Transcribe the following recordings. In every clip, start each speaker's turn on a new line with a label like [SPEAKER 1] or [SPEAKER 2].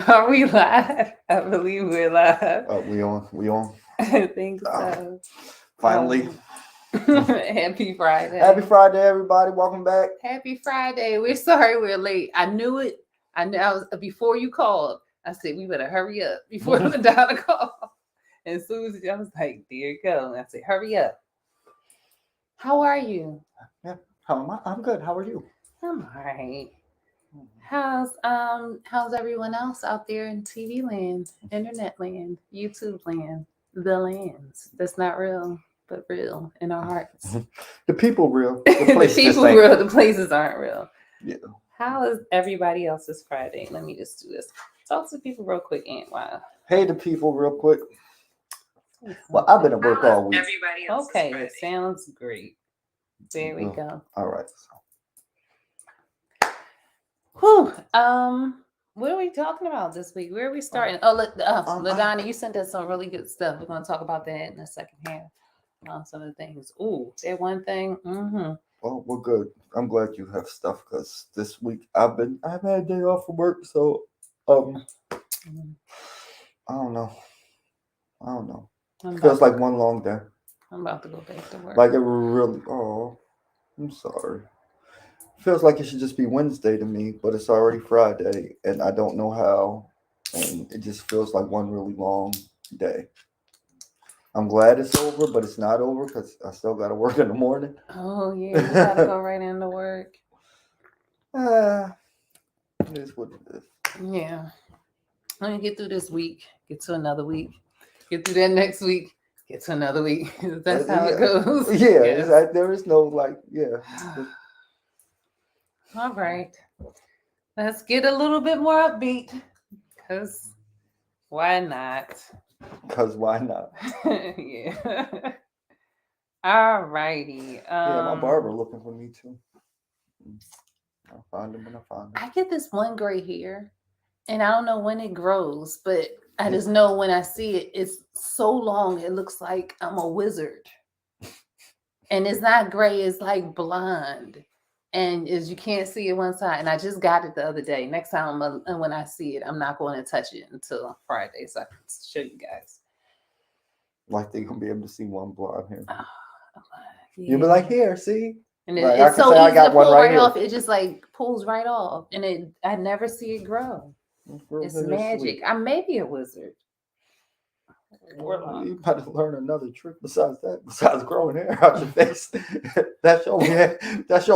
[SPEAKER 1] Are we live? I believe we're live.
[SPEAKER 2] We on. We on.
[SPEAKER 1] I think so.
[SPEAKER 2] Finally.
[SPEAKER 1] Happy Friday.
[SPEAKER 2] Happy Friday, everybody. Welcome back.
[SPEAKER 1] Happy Friday. We're sorry we're late. I knew it. I knew before you called. I said we better hurry up before the Donna call. And as soon as I was like, there you go. And I said, hurry up. How are you?
[SPEAKER 2] Yeah. How am I? I'm good. How are you?
[SPEAKER 1] I'm all right. How's everyone else out there in TV land, internet land, YouTube land, the lands that's not real but real in our hearts?
[SPEAKER 2] The people real.
[SPEAKER 1] The people real. The places aren't real.
[SPEAKER 2] Yeah.
[SPEAKER 1] How is everybody else's Friday? Let me just do this. Talk to people real quick, Aunt Wow.
[SPEAKER 2] Hey, the people real quick. Well, I've been at work all week.
[SPEAKER 1] Everybody else's okay, Friday. It sounds great. There we go.
[SPEAKER 2] All right.
[SPEAKER 1] Whew. What are we talking about this week? Where are we starting? LaDonna, you sent us some really good stuff. We're going to talk about that in the second half. Some of the things. Ooh, that one thing. Mm-hmm.
[SPEAKER 2] Well, we're good. I'm glad you have stuff because this week I've had a day off from work, so I don't know. It feels like one long day.
[SPEAKER 1] I'm about to go back to work.
[SPEAKER 2] Like it really. Oh, I'm sorry. Feels like it should just be Wednesday to me, but it's already Friday, and I don't know how, and it just feels like one really long day. I'm glad it's over, but it's not over because I still got to work in the morning.
[SPEAKER 1] Oh, yeah, you got to go right into work.
[SPEAKER 2] It is what it is.
[SPEAKER 1] Yeah. Let me get through this week, get to another week, get through that next week, get to another week. That's how it goes.
[SPEAKER 2] Yeah, yes. There is no
[SPEAKER 1] All right. Let's get a little bit more upbeat. Because why not? Yeah. All righty.
[SPEAKER 2] Yeah, my barber looking for me too. I'll find him when I find him.
[SPEAKER 1] I get this one gray hair, and I don't know when it grows, but I just know when I see it, it's so long, it looks like I'm a wizard. And it's not gray, it's like blonde. And as you can't see it one side, and I just got it the other day. Next time when I see it, I'm not going to touch it until Friday, so I can show you guys.
[SPEAKER 2] Like they're gonna be able to see one blonde hair.
[SPEAKER 1] Yeah.
[SPEAKER 2] You'll be like, here, see?
[SPEAKER 1] And it's so easy to pull right off. It just like pulls right off, and I never see it grow. It's magic. I may be a wizard.
[SPEAKER 2] You got to learn another trick besides growing hair out your face. That's your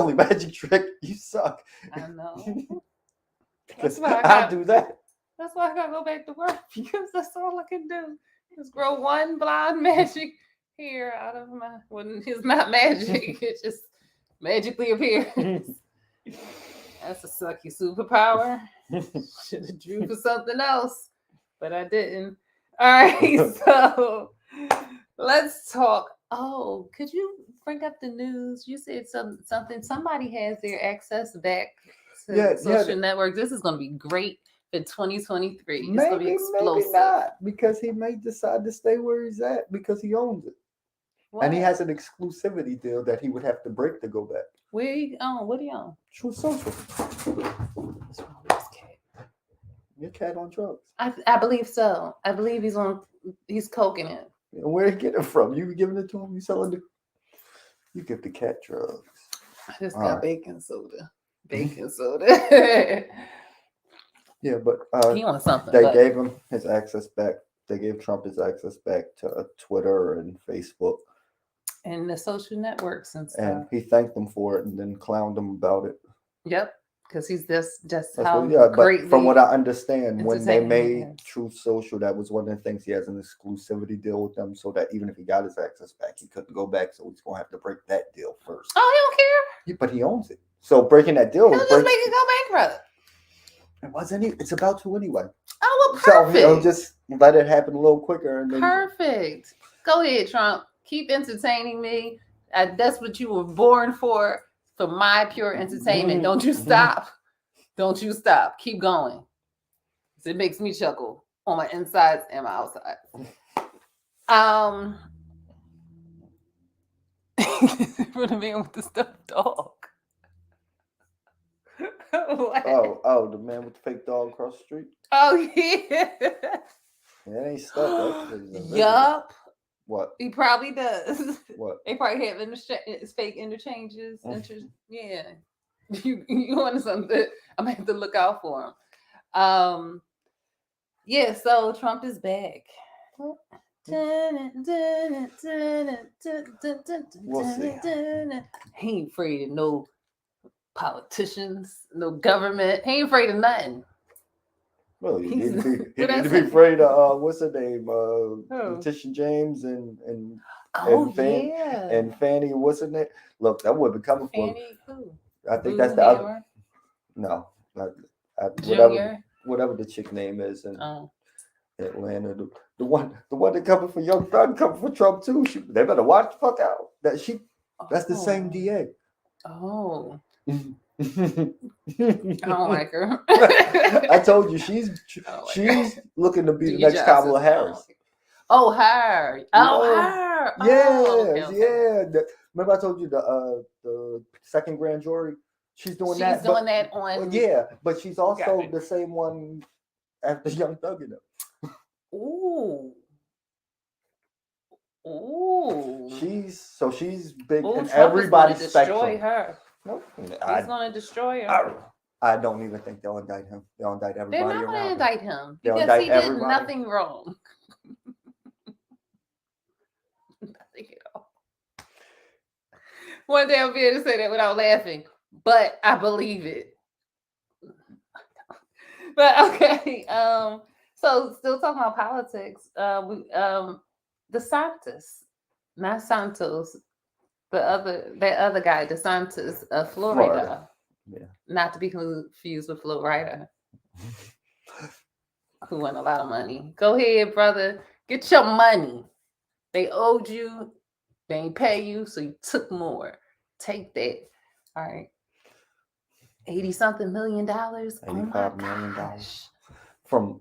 [SPEAKER 2] only magic trick. You suck.
[SPEAKER 1] I know.
[SPEAKER 2] That's why I do that.
[SPEAKER 1] That's why I gotta go back to work because that's all I can do. Just grow one blonde magic hair out of my. When it's not magic, it just magically appears. That's a sucky superpower. Should have drew for something else, but I didn't. All right, so let's talk. Oh, could you bring up the news? You said something. Somebody has their access back to social networks. This is going to be great for 2023. It's going to be explosive.
[SPEAKER 2] Maybe not, because he may decide to stay where he's at because he owns it. What? And he has an exclusivity deal that he would have to break to go back.
[SPEAKER 1] Where he own? What do you own?
[SPEAKER 2] True Social.
[SPEAKER 1] What's wrong with this cat?
[SPEAKER 2] Your cat on drugs.
[SPEAKER 1] I believe so. I believe he's coking it.
[SPEAKER 2] Where did he get it from? You giving it to him? You selling it? You give the cat drugs.
[SPEAKER 1] I just got baking soda. Baking soda.
[SPEAKER 2] Yeah, but
[SPEAKER 1] he wants something.
[SPEAKER 2] They gave him his access back. They gave Trump his access back to Twitter and Facebook.
[SPEAKER 1] And the social networks and stuff.
[SPEAKER 2] And he thanked them for it and then clowned them about it.
[SPEAKER 1] Yep. Because he's just
[SPEAKER 2] how great. But from what I understand, when they made Truth Social, that was one of the things. He has an exclusivity deal with them, so that even if he got his access back, he couldn't go back. So he's gonna have to break that deal first.
[SPEAKER 1] Oh, he don't care.
[SPEAKER 2] But he owns it. So breaking that deal,
[SPEAKER 1] he'll just make it go bankrupt.
[SPEAKER 2] It wasn't. It's about to anyway.
[SPEAKER 1] Oh, well, perfect.
[SPEAKER 2] So he'll just let it happen a little quicker. And then...
[SPEAKER 1] Perfect. Go ahead, Trump. Keep entertaining me. That's what you were born for my pure entertainment. Don't you stop. Don't you stop. Keep going. It makes me chuckle on my insides and my outsides. For the man with the stuffed dog. What?
[SPEAKER 2] Oh, the man with the fake dog across the street.
[SPEAKER 1] Oh yeah.
[SPEAKER 2] It ain't stuck. That is invisible.
[SPEAKER 1] Yup.
[SPEAKER 2] What?
[SPEAKER 1] He probably does.
[SPEAKER 2] What?
[SPEAKER 1] They probably have fake interchanges.
[SPEAKER 2] Mhm.
[SPEAKER 1] Yeah. You want something? I'm gonna have to look out for him. Yeah. So Trump is back.
[SPEAKER 2] We'll see.
[SPEAKER 1] He ain't afraid of no politicians, no government. He ain't afraid of nothing.
[SPEAKER 2] Well, he
[SPEAKER 1] He's-
[SPEAKER 2] need to be. He
[SPEAKER 1] what I
[SPEAKER 2] need to be
[SPEAKER 1] say?
[SPEAKER 2] afraid of what's her name?
[SPEAKER 1] Who?
[SPEAKER 2] Letitia James and
[SPEAKER 1] Oh
[SPEAKER 2] and
[SPEAKER 1] yeah.
[SPEAKER 2] Fanny. What's her name? Look, that would be coming for.
[SPEAKER 1] Fanny who?
[SPEAKER 2] I think
[SPEAKER 1] Boo
[SPEAKER 2] that's the other.
[SPEAKER 1] Hammer
[SPEAKER 2] No, not, whatever
[SPEAKER 1] Junior.
[SPEAKER 2] whatever the chick name is in
[SPEAKER 1] Oh.
[SPEAKER 2] Atlanta. The one that coming for Young Thug coming for Trump too. They better watch the fuck out. That's the same DA.
[SPEAKER 1] Oh.
[SPEAKER 2] I
[SPEAKER 1] I don't like her.
[SPEAKER 2] told you she's
[SPEAKER 1] Oh my
[SPEAKER 2] she's looking to be
[SPEAKER 1] Do
[SPEAKER 2] the
[SPEAKER 1] your
[SPEAKER 2] next
[SPEAKER 1] job,
[SPEAKER 2] Kamala
[SPEAKER 1] sister.
[SPEAKER 2] Harris.
[SPEAKER 1] Oh, her. Oh,
[SPEAKER 2] Yeah.
[SPEAKER 1] her.
[SPEAKER 2] Yes,
[SPEAKER 1] Oh, okay.
[SPEAKER 2] yeah. Remember I told you the second grand jury? She's doing
[SPEAKER 1] She's
[SPEAKER 2] that.
[SPEAKER 1] doing that on.
[SPEAKER 2] Yeah, but she's also
[SPEAKER 1] Got it.
[SPEAKER 2] the same one after Young Thug, you know.
[SPEAKER 1] Ooh. Ooh.
[SPEAKER 2] She's big
[SPEAKER 1] Ooh,
[SPEAKER 2] in
[SPEAKER 1] Trump
[SPEAKER 2] everybody's
[SPEAKER 1] is gonna destroy
[SPEAKER 2] spectrum.
[SPEAKER 1] her.
[SPEAKER 2] Nope.
[SPEAKER 1] He's gonna destroy her.
[SPEAKER 2] I don't even think they'll indict him. They'll indict
[SPEAKER 1] They're
[SPEAKER 2] everybody
[SPEAKER 1] not gonna
[SPEAKER 2] around him.
[SPEAKER 1] indict him
[SPEAKER 2] They'll
[SPEAKER 1] because
[SPEAKER 2] indict
[SPEAKER 1] he did
[SPEAKER 2] everybody.
[SPEAKER 1] nothing wrong. Nothing at all. One day I'll be able to say that without laughing, but I believe it. But okay, so still talking about politics. DeSantis, not Santos, that other guy, DeSantis of Florida.
[SPEAKER 2] Yeah.
[SPEAKER 1] Not to be confused with Florida, who won a lot of money. Go ahead, brother. Get your money. They owed you. They ain't pay you, so you took more. Take that. All right. $80-something million.
[SPEAKER 2] $85 million from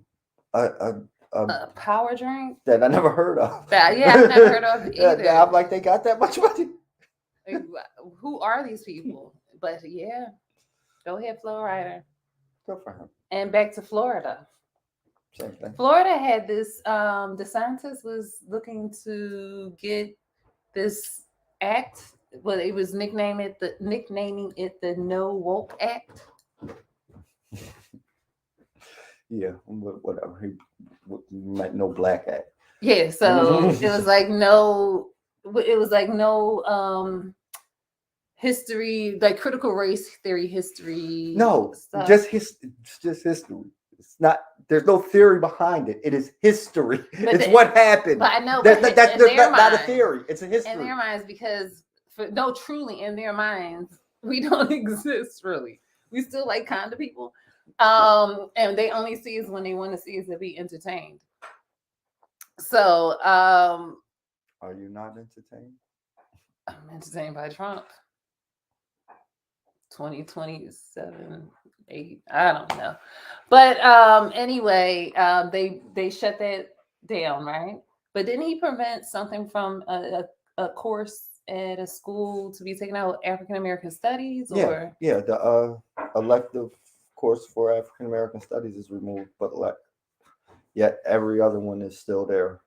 [SPEAKER 1] A power drink.
[SPEAKER 2] that I never heard of.
[SPEAKER 1] Yeah, I've never heard of either.
[SPEAKER 2] I'm like, they got that much money.
[SPEAKER 1] Like, who are these people? But yeah, go ahead, Florida.
[SPEAKER 2] Good for him.
[SPEAKER 1] And back to Florida.
[SPEAKER 2] Same thing.
[SPEAKER 1] Florida had this. DeSantis was looking to get this act. Well, it was nicknaming it the No Woke Act.
[SPEAKER 2] Yeah, whatever. He might no black act.
[SPEAKER 1] Yeah, so it was like no. It was like no history, like critical race theory history.
[SPEAKER 2] No,
[SPEAKER 1] stuff.
[SPEAKER 2] it's just history. It's not. There's no theory behind it. It is history.
[SPEAKER 1] But
[SPEAKER 2] it's what happened.
[SPEAKER 1] But I know
[SPEAKER 2] That's
[SPEAKER 1] but
[SPEAKER 2] not a theory. It's a history.
[SPEAKER 1] In their minds, because truly in their minds, we don't exist really. We still like kind of people. And they only see us when they want to see us to be entertained. So
[SPEAKER 2] Are you not entertained?
[SPEAKER 1] I'm entertained by Trump. 2027, 8, I don't know. But anyway, they shut that down, right? But didn't he prevent something from a course at a school to be taken out, African American Studies? Or
[SPEAKER 2] yeah, the elective course for African American Studies is removed, but yet every other one is still there.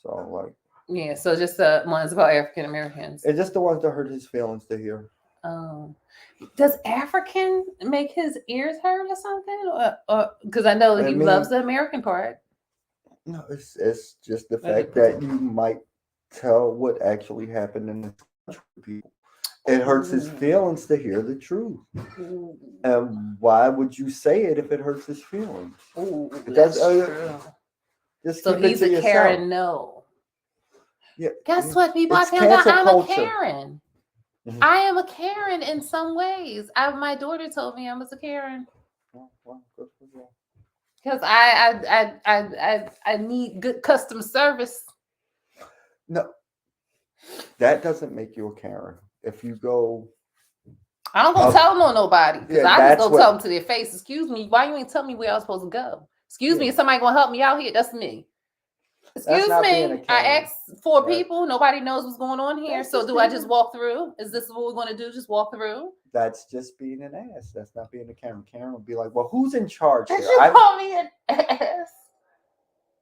[SPEAKER 2] So like,
[SPEAKER 1] yeah, so just the ones about African Americans.
[SPEAKER 2] it's just the ones that hurt his feelings to hear.
[SPEAKER 1] Does African make his ears hurt or something? Or because I know he loves the American part.
[SPEAKER 2] No, it's just the fact that you might tell what actually happened in this country to people. It hurts his feelings to hear the truth. And why would you say it if it hurts his feelings?
[SPEAKER 1] That's true. So he's a Karen, no.
[SPEAKER 2] Yeah.
[SPEAKER 1] Guess what, people? I found out I'm a Karen. Mm-hmm. I am a Karen in some ways. My daughter told me I was a Karen. Because I need good customer service.
[SPEAKER 2] No, that doesn't make you a Karen. If you go,
[SPEAKER 1] I don't go tell nobody. Because I just go tell them to their face. Excuse me, why you ain't tell me where I was supposed to go? Excuse me, is somebody gonna help me out here? That's me. Excuse
[SPEAKER 2] not being a
[SPEAKER 1] me. I
[SPEAKER 2] Karen.
[SPEAKER 1] asked 4
[SPEAKER 2] That-
[SPEAKER 1] people. Nobody knows what's going on here.
[SPEAKER 2] That's
[SPEAKER 1] So
[SPEAKER 2] just
[SPEAKER 1] do I
[SPEAKER 2] being
[SPEAKER 1] just
[SPEAKER 2] a-
[SPEAKER 1] walk through? Is this what we're going to do? Just walk through?
[SPEAKER 2] That's just being an ass. That's not being a Karen. Karen would be like, well, who's in charge
[SPEAKER 1] Did
[SPEAKER 2] here?
[SPEAKER 1] you call me an ass?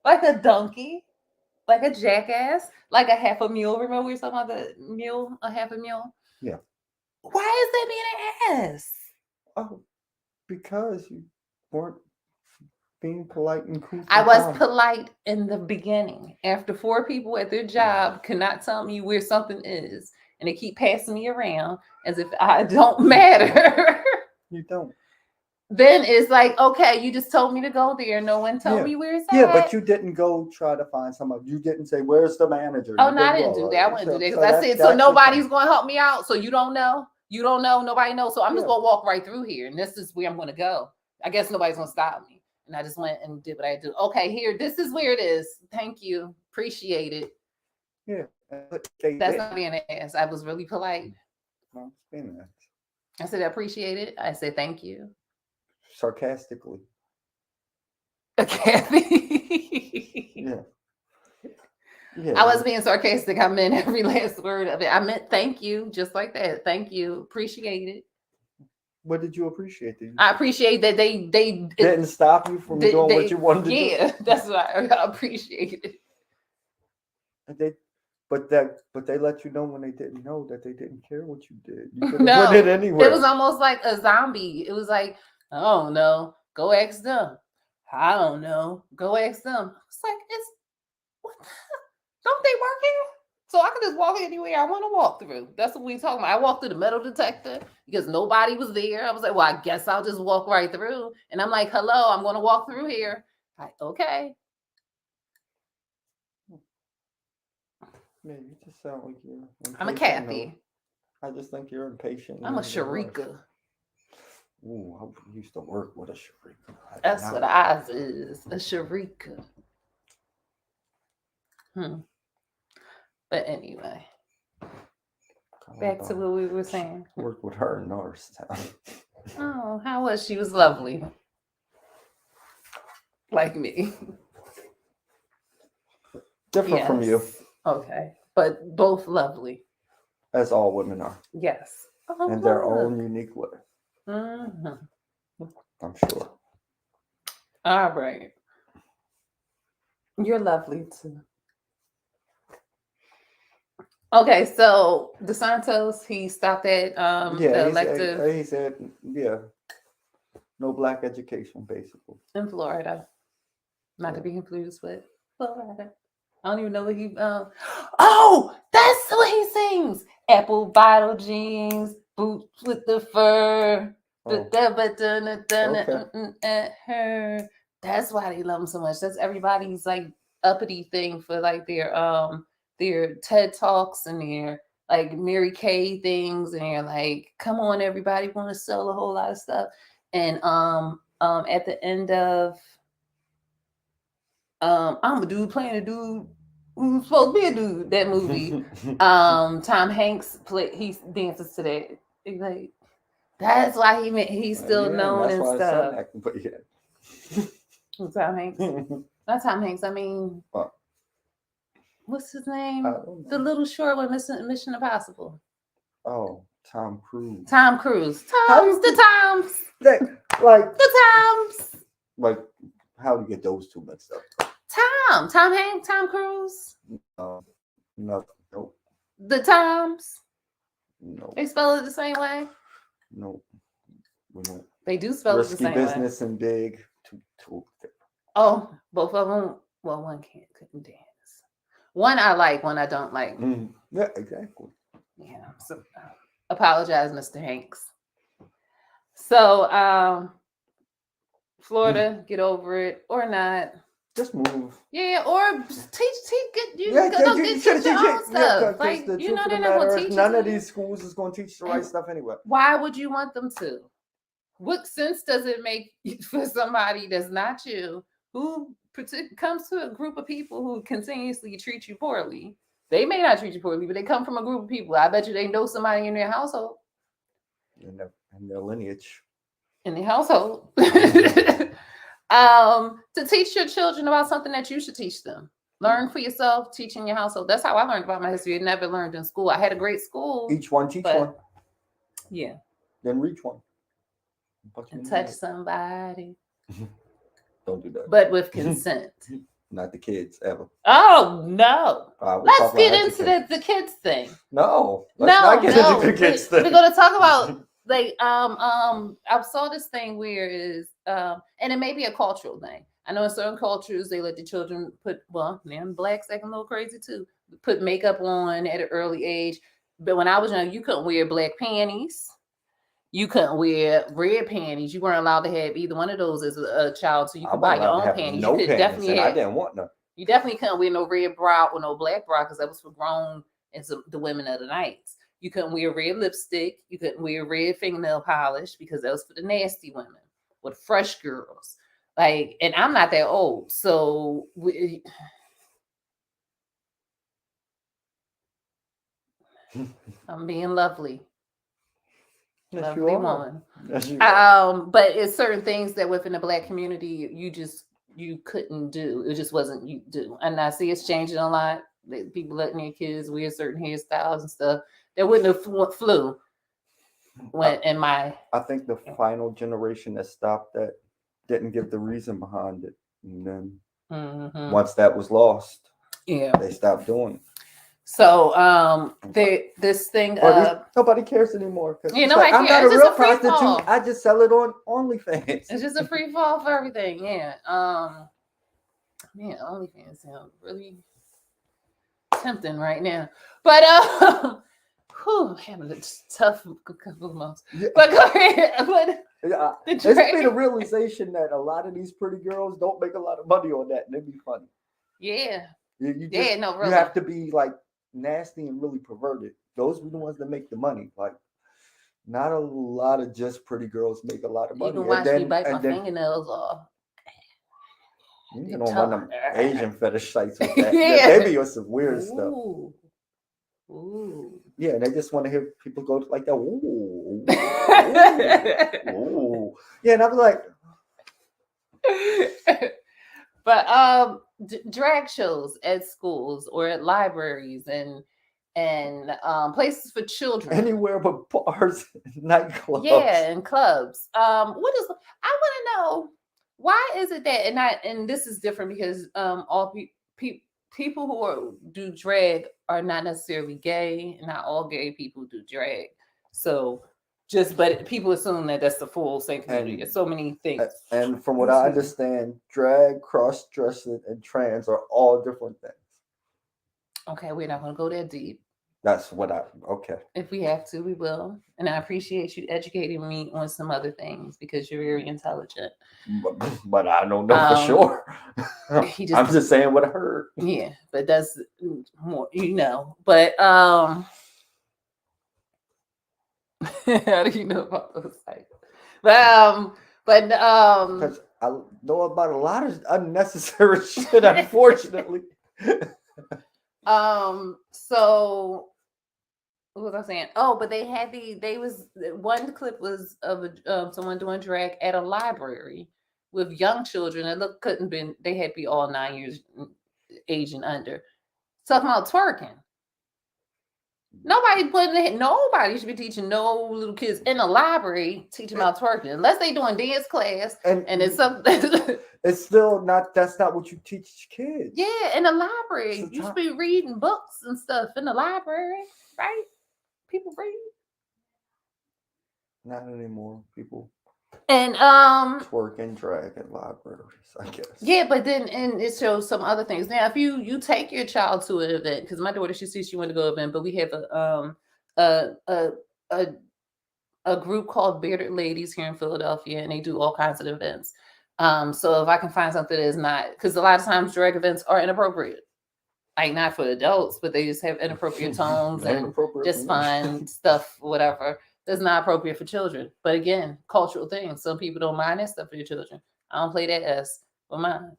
[SPEAKER 1] Like a donkey? Like a jackass? Like a half a mule? Remember we were talking about the mule? A half a mule?
[SPEAKER 2] Yeah.
[SPEAKER 1] Why is that being an ass?
[SPEAKER 2] Oh, because you weren't being polite and cool.
[SPEAKER 1] I was
[SPEAKER 2] calm.
[SPEAKER 1] polite in the beginning. After 4 people at their job cannot tell me where something is, and they keep passing me around as if I don't matter.
[SPEAKER 2] You don't.
[SPEAKER 1] Then it's like, okay, you just told me to go there. No one told me where it's at.
[SPEAKER 2] Yeah, but you didn't go try to find somebody. You didn't say, "Where's the manager?"
[SPEAKER 1] Oh
[SPEAKER 2] You
[SPEAKER 1] no, I
[SPEAKER 2] didn't
[SPEAKER 1] didn't
[SPEAKER 2] go,
[SPEAKER 1] do that. I
[SPEAKER 2] right?
[SPEAKER 1] wouldn't do that because
[SPEAKER 2] so
[SPEAKER 1] I
[SPEAKER 2] that's-
[SPEAKER 1] said so
[SPEAKER 2] that's the
[SPEAKER 1] nobody's
[SPEAKER 2] thing.
[SPEAKER 1] going to help me out. So you don't know. You don't know. Nobody knows. So I'm just
[SPEAKER 2] Yeah.
[SPEAKER 1] going to walk right through here, and this is where I'm going to go. I guess nobody's going to stop me. And I just went and did what I do. Okay, here, this is where it is. Thank you, appreciate it.
[SPEAKER 2] Yeah, but they
[SPEAKER 1] That's
[SPEAKER 2] did.
[SPEAKER 1] not being an ass. I was really polite.
[SPEAKER 2] No, it's being an ass.
[SPEAKER 1] I said I appreciate it. I said thank you.
[SPEAKER 2] Sarcastically.
[SPEAKER 1] Kathy.
[SPEAKER 2] Yeah. Yeah.
[SPEAKER 1] I was being sarcastic. I meant every last word of it. I meant thank you, just like that. Thank you, appreciate it.
[SPEAKER 2] What did you appreciate?
[SPEAKER 1] I appreciate that they
[SPEAKER 2] didn't stop you from doing what you wanted to do.
[SPEAKER 1] Yeah, that's what I appreciate it.
[SPEAKER 2] And but they let you know when they didn't know that they didn't care what you did. You could have
[SPEAKER 1] No,
[SPEAKER 2] put it anywhere.
[SPEAKER 1] it was almost like a zombie. It was like, I don't know, go ask them. I don't know, go ask them. It's like, what the, don't they work here? So I could just walk anywhere I want to walk through. That's what we talking about. I walked through the metal detector because nobody was there. I was like, well, I guess I'll just walk right through. And I'm like, hello, I'm going to walk through here. Like, okay.
[SPEAKER 2] Yeah, you just sound like you're impatient.
[SPEAKER 1] I'm a Kathy.
[SPEAKER 2] I just think you're impatient.
[SPEAKER 1] I'm a
[SPEAKER 2] and you're in
[SPEAKER 1] Sharika.
[SPEAKER 2] Ooh, I used to work with a Sharika.
[SPEAKER 1] That's what ours is, a Sharika. But anyway, back to what we were saying.
[SPEAKER 2] Worked with her in Norristown.
[SPEAKER 1] Oh, how was she? Was lovely. Like me.
[SPEAKER 2] Different from you,
[SPEAKER 1] Okay. But both lovely.
[SPEAKER 2] as all women are,
[SPEAKER 1] Yes. Oh,
[SPEAKER 2] in their own unique way.
[SPEAKER 1] Mhm.
[SPEAKER 2] I'm sure.
[SPEAKER 1] All right. You're lovely too. Okay, so DeSantos, he stopped at the elective
[SPEAKER 2] he said, yeah, no black education, basically.
[SPEAKER 1] in Florida. Not to be confused with Florida. I don't even know what he oh, that's what he sings. Apple bottle jeans, boots with the fur.
[SPEAKER 2] Oh.
[SPEAKER 1] Her. That's why they love him so much. That's everybody's like uppity thing for like their TED Talks and their like Mary Kay things, and they're like, come on, everybody want to sell a whole lot of stuff. And at the end of I'm a dude playing a dude who's supposed to be a dude, that movie. Tom Hanks he dances to that. He's like, that's why he's still known and stuff.
[SPEAKER 2] But yeah.
[SPEAKER 1] Tom Hanks. Not Tom Hanks. I mean, what's his name? The little short one, Mission Impossible.
[SPEAKER 2] Oh, Tom Cruise.
[SPEAKER 1] Tom Cruise. The Toms.
[SPEAKER 2] Like, how do you get those two mixed up?
[SPEAKER 1] Tom Hanks, Tom Cruise.
[SPEAKER 2] No. Nope.
[SPEAKER 1] The Toms.
[SPEAKER 2] No.
[SPEAKER 1] They spell it the same way.
[SPEAKER 2] No.
[SPEAKER 1] They do spell it the same way. Risky
[SPEAKER 2] Business and Big. Two.
[SPEAKER 1] Oh, both of them. Well, one couldn't dance. One I like, one I don't like.
[SPEAKER 2] Yeah, exactly.
[SPEAKER 1] Yeah. So apologize, Mr. Hanks. So Florida, get over it or not.
[SPEAKER 2] Just move.
[SPEAKER 1] Yeah, or teach you go get your own stuff. Like, you know, they're not going to teach you.
[SPEAKER 2] None of these schools is going to teach the right stuff anyway.
[SPEAKER 1] Why would you want them to? What sense does it make for somebody that's not you, who comes to a group of people who continuously treat you poorly? They may not treat you poorly, but they come from a group of people. I bet you they know somebody in their household.
[SPEAKER 2] In their lineage.
[SPEAKER 1] In their household. To teach your children about something that you should teach them. Learn for yourself, teach in your household. That's how I learned about my history. I never learned in school. I had a great school.
[SPEAKER 2] Each one teach
[SPEAKER 1] but-
[SPEAKER 2] one,
[SPEAKER 1] Yeah.
[SPEAKER 2] then reach one.
[SPEAKER 1] And touch somebody.
[SPEAKER 2] Don't do that.
[SPEAKER 1] But with consent.
[SPEAKER 2] Not the kids ever.
[SPEAKER 1] Oh no.
[SPEAKER 2] We'll
[SPEAKER 1] Let's get into the kids thing.
[SPEAKER 2] No. Let's not get into the kids thing.
[SPEAKER 1] We're gonna talk about like I saw this thing where is and it may be a cultural thing. I know in certain cultures they let the children man, blacks acting a little crazy too. Put makeup on at an early age. But when I was young, you couldn't wear black panties. You couldn't wear red panties. You weren't allowed to have either one of those as a child. So you could buy your own panties.
[SPEAKER 2] No
[SPEAKER 1] you could
[SPEAKER 2] panties,
[SPEAKER 1] definitely
[SPEAKER 2] I didn't want none.
[SPEAKER 1] You definitely couldn't wear no red bra or no black bra because that was for grown and the women of the nights. You couldn't wear red lipstick. You couldn't wear red fingernail polish because that was for the nasty women or the fresh girls. Like, and I'm not that old, so I'm being lovely.
[SPEAKER 2] Yes,
[SPEAKER 1] Lovely woman.
[SPEAKER 2] Yes,
[SPEAKER 1] but it's certain things that within the black community you couldn't do. It just wasn't you do. And I see it's changing a lot. People letting their kids wear certain hairstyles and stuff that wouldn't have flew in my.
[SPEAKER 2] I think the final generation that stopped that didn't give the reason behind it, and then once that was lost, they stopped doing it.
[SPEAKER 1] So this thing
[SPEAKER 2] nobody cares anymore.
[SPEAKER 1] I'm not
[SPEAKER 2] a real prostitute. I just sell it on OnlyFans.
[SPEAKER 1] It's just a free fall for everything. Yeah. OnlyFans sound really tempting right now. But having a tough couple of months. Yeah. But go ahead.
[SPEAKER 2] It's been a realization that a lot of these pretty girls don't make a lot of money on that, and it'd be funny.
[SPEAKER 1] Yeah.
[SPEAKER 2] Really.
[SPEAKER 1] You
[SPEAKER 2] have to be like nasty and really perverted. Those are the ones that make the money. Like, not a lot of just pretty girls make a lot of money.
[SPEAKER 1] You can watch me bite my fingernails off.
[SPEAKER 2] You know, one of them Asian fetish sites with that. Yeah. They be on some weird stuff.
[SPEAKER 1] Ooh.
[SPEAKER 2] Yeah, and they just want to hear people go like that. Ooh. Ooh. Yeah, and I'm like.
[SPEAKER 1] But drag shows at schools or at libraries and places for children.
[SPEAKER 2] Anywhere but bars, nightclubs.
[SPEAKER 1] Yeah, and clubs. I want to know, why is it that and this is different because all people who do drag are not necessarily gay. Not all gay people do drag. So but people assume that that's the full same community. There's so many things.
[SPEAKER 2] And from what I understand, drag, cross-dressing, and trans are all different things.
[SPEAKER 1] Okay, we're not going to go that deep.
[SPEAKER 2] That's what okay.
[SPEAKER 1] If we have to, we will. And I appreciate you educating me on some other things because you're very intelligent.
[SPEAKER 2] But I don't know for sure. I'm just saying what I heard.
[SPEAKER 1] Yeah, but that's more, But how do you know about those sites? But
[SPEAKER 2] because I know about a lot of unnecessary shit, unfortunately.
[SPEAKER 1] So what was I saying? Oh, but they had one clip was of someone doing drag at a library with young children. And they had to be all 9 years age and under. Talking about twerking. Nobody should be teaching no little kids in a library teaching about twerking unless they doing dance class and it's something.
[SPEAKER 2] It's still not. That's not what you teach kids.
[SPEAKER 1] Yeah, in the library, you should be reading books and stuff in the library, right? People read.
[SPEAKER 2] Not anymore. People.
[SPEAKER 1] And
[SPEAKER 2] twerk and drag at libraries, I guess. Yeah,
[SPEAKER 1] but then it shows some other things. Now, if you take your child to an event, because my daughter, she wanted to go to an event, but we have a group called Bearded Ladies here in Philadelphia, and they do all kinds of events. So if I can find something that is not, because a lot of times drag events are inappropriate, like not for adults, but they just have inappropriate tones and just fun stuff, whatever. That's not appropriate for children. But again, cultural things. Some people don't mind that stuff for your children. I don't play that S for mine.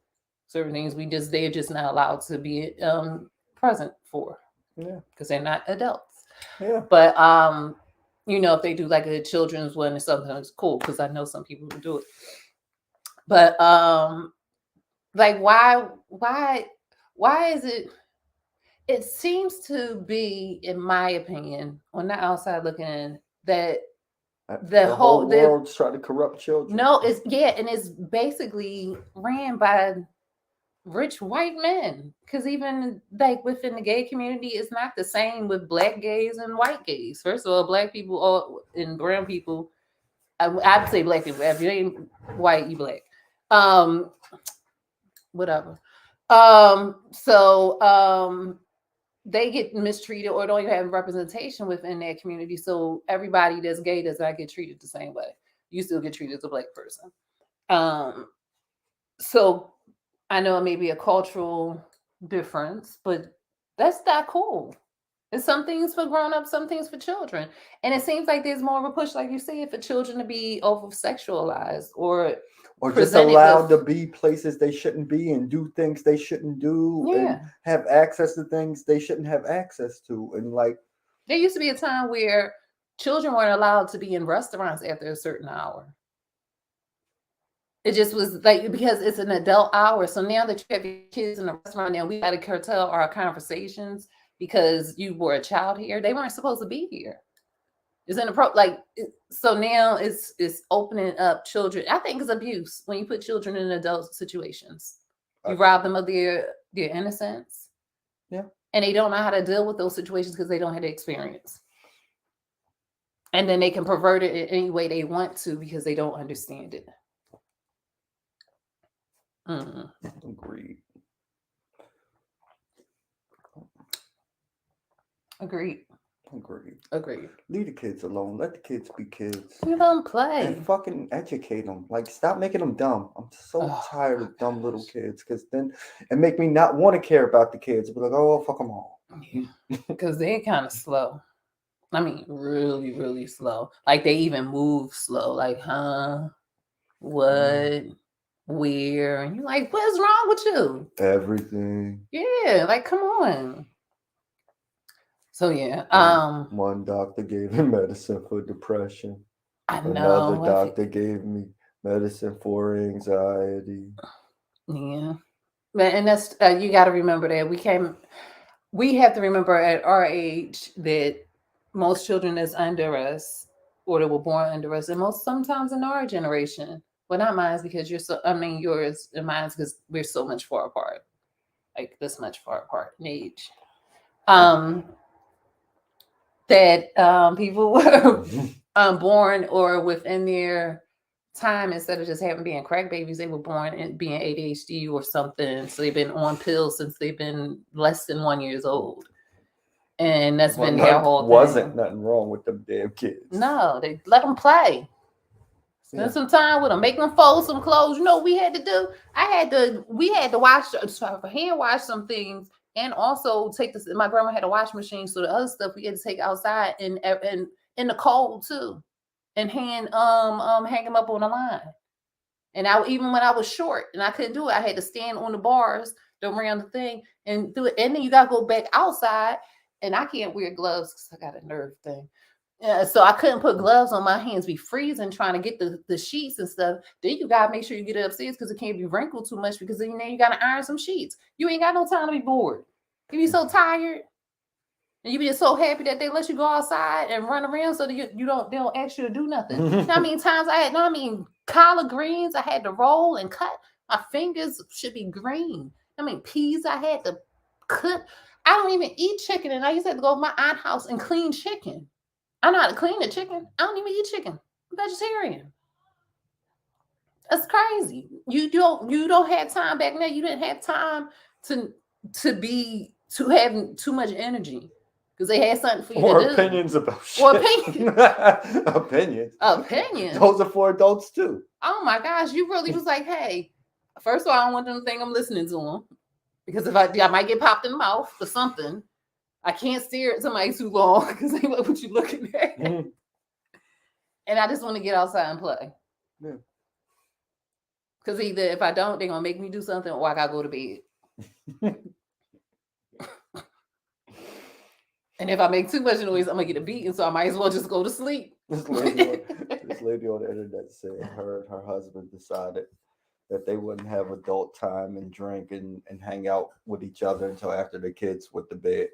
[SPEAKER 1] Certain things they're just not allowed to be present for.
[SPEAKER 2] Yeah.
[SPEAKER 1] Because they're not adults.
[SPEAKER 2] Yeah.
[SPEAKER 1] But if they do like a children's one or something, it's cool because I know some people who do it. But like why why is it? It seems to be, in my opinion, on the outside looking in, that
[SPEAKER 2] The whole world's trying to corrupt children.
[SPEAKER 1] no, it's and it's basically ran by rich white men. Because even like within the gay community, it's not the same with black gays and white gays. First of all, black people and brown people, I'd say black people. If you ain't white, you black. Whatever. They get mistreated or don't even have representation within that community. So everybody that's gay does not get treated the same way. You still get treated as a black person. So I know it may be a cultural difference, but that's not cool. There's some things for grown-ups, some things for children. And it seems like there's more of a push, like you said, for children to be over-sexualized or
[SPEAKER 2] just allowed to be places they shouldn't be and do things they shouldn't do and have access to things they shouldn't have access to. And like,
[SPEAKER 1] there used to be a time where children weren't allowed to be in restaurants after a certain hour. It just was like, because it's an adult hour. So now that you have your kids in the restaurant, now we got to curtail our conversations because you were a child here. They weren't supposed to be here. It's in so now it's opening up children. I think it's abuse when you put children in adult situations. You rob them of their innocence.
[SPEAKER 2] Yeah.
[SPEAKER 1] And they don't know how to deal with those situations because they don't have the experience. And then they can pervert it in any way they want to because they don't understand it.
[SPEAKER 2] Agreed. Leave the kids alone. Let the kids be kids.
[SPEAKER 1] You don't play.
[SPEAKER 2] And fucking educate them. Like, stop making them dumb. I'm so tired of dumb little kids. Because then it make me not want to care about the kids. Be like, oh, fuck them all.
[SPEAKER 1] Because they're kind of slow. I mean, really, really slow. Like, they even move slow. Like, huh? What? Where? And you're like, what's wrong with you?
[SPEAKER 2] Everything.
[SPEAKER 1] Yeah, like, come on. So yeah,
[SPEAKER 2] one doctor gave me medicine for depression.
[SPEAKER 1] I know.
[SPEAKER 2] Another doctor gave me medicine for anxiety.
[SPEAKER 1] Yeah, and that's you got to remember that we have to remember at our age that most children that's under us or that were born under us, and sometimes in our generation, well, not mine because yours and mine because we're so much far apart, like this much far apart in age. That people were born or within their time, instead of just being crack babies, they were born and being ADHD or something. So they've been on pills since they've been less than 1 year old. And that's been their whole thing.
[SPEAKER 2] Wasn't nothing wrong with them damn kids.
[SPEAKER 1] No, they let them play. Spend some time with them, make them fold some clothes. You know what we had to do? We had to hand wash some things. And also take this. My grandma had a washing machine, so the other stuff we had to take outside and in the cold too, and hang them up on the line. And even when I was short and I couldn't do it, I had to stand on the bars around the thing and do it. And then you gotta go back outside, and I can't wear gloves because I got a nerve thing. So I couldn't put gloves on. My hands be freezing trying to get the sheets and stuff. Then you gotta make sure you get it upstairs because it can't be wrinkled too much because then you gotta iron some sheets. You ain't got no time to be bored. You be so tired, and you be so happy that they let you go outside and run around so that they don't ask you to do nothing. How many times collard greens I had to roll and cut. My fingers should be green. Peas I had to cut. I don't even eat chicken, and I used to have to go to my aunt's house and clean chicken. I know how to clean the chicken. I don't even eat chicken. I'm vegetarian. That's crazy. You don't have time back then. You didn't have time to have too much energy because they had something for you to do.
[SPEAKER 2] Opinions about shit.
[SPEAKER 1] Or opinions.
[SPEAKER 2] Opinions. Those are for adults too.
[SPEAKER 1] Oh my gosh, you really was like, hey, first of all, I don't want them to think I'm listening to them because if I might get popped in the mouth or something. I can't stare at somebody too long because they look what you looking at. Mm-hmm. And I just want to get outside and play. Yeah. Because either if I don't, they're going to make me do something or I got to go to bed. And if I make too much noise, I'm going to get a beating, so I might as well just go to sleep.
[SPEAKER 2] This lady on the internet said her husband decided that they wouldn't have adult time and drink and hang out with each other until after the kids went to bed.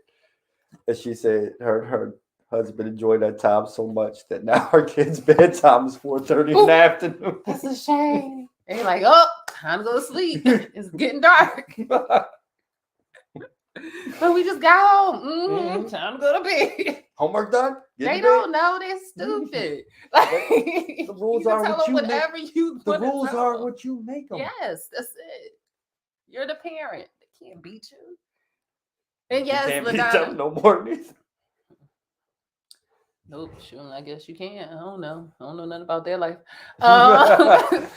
[SPEAKER 2] And she said her husband enjoyed that time so much that now her kids' bedtime is 4:30 in the afternoon.
[SPEAKER 1] That's a shame. And you're like, oh, time to go to sleep. It's getting dark. But we just got home. Time to go to bed.
[SPEAKER 2] Homework done?
[SPEAKER 1] They don't know. They're stupid. Like,
[SPEAKER 2] the rules
[SPEAKER 1] you
[SPEAKER 2] are
[SPEAKER 1] can tell
[SPEAKER 2] what
[SPEAKER 1] them
[SPEAKER 2] you
[SPEAKER 1] whatever
[SPEAKER 2] make.
[SPEAKER 1] you
[SPEAKER 2] The
[SPEAKER 1] want to
[SPEAKER 2] rules
[SPEAKER 1] tell
[SPEAKER 2] are
[SPEAKER 1] them.
[SPEAKER 2] what you make them.
[SPEAKER 1] Yes, that's it. You're the parent. They can't beat you. And
[SPEAKER 2] You
[SPEAKER 1] yes,
[SPEAKER 2] can't beat
[SPEAKER 1] LaDonna.
[SPEAKER 2] them no more.
[SPEAKER 1] Nope, sure. I guess you can. I don't know nothing about their life. LaDonna,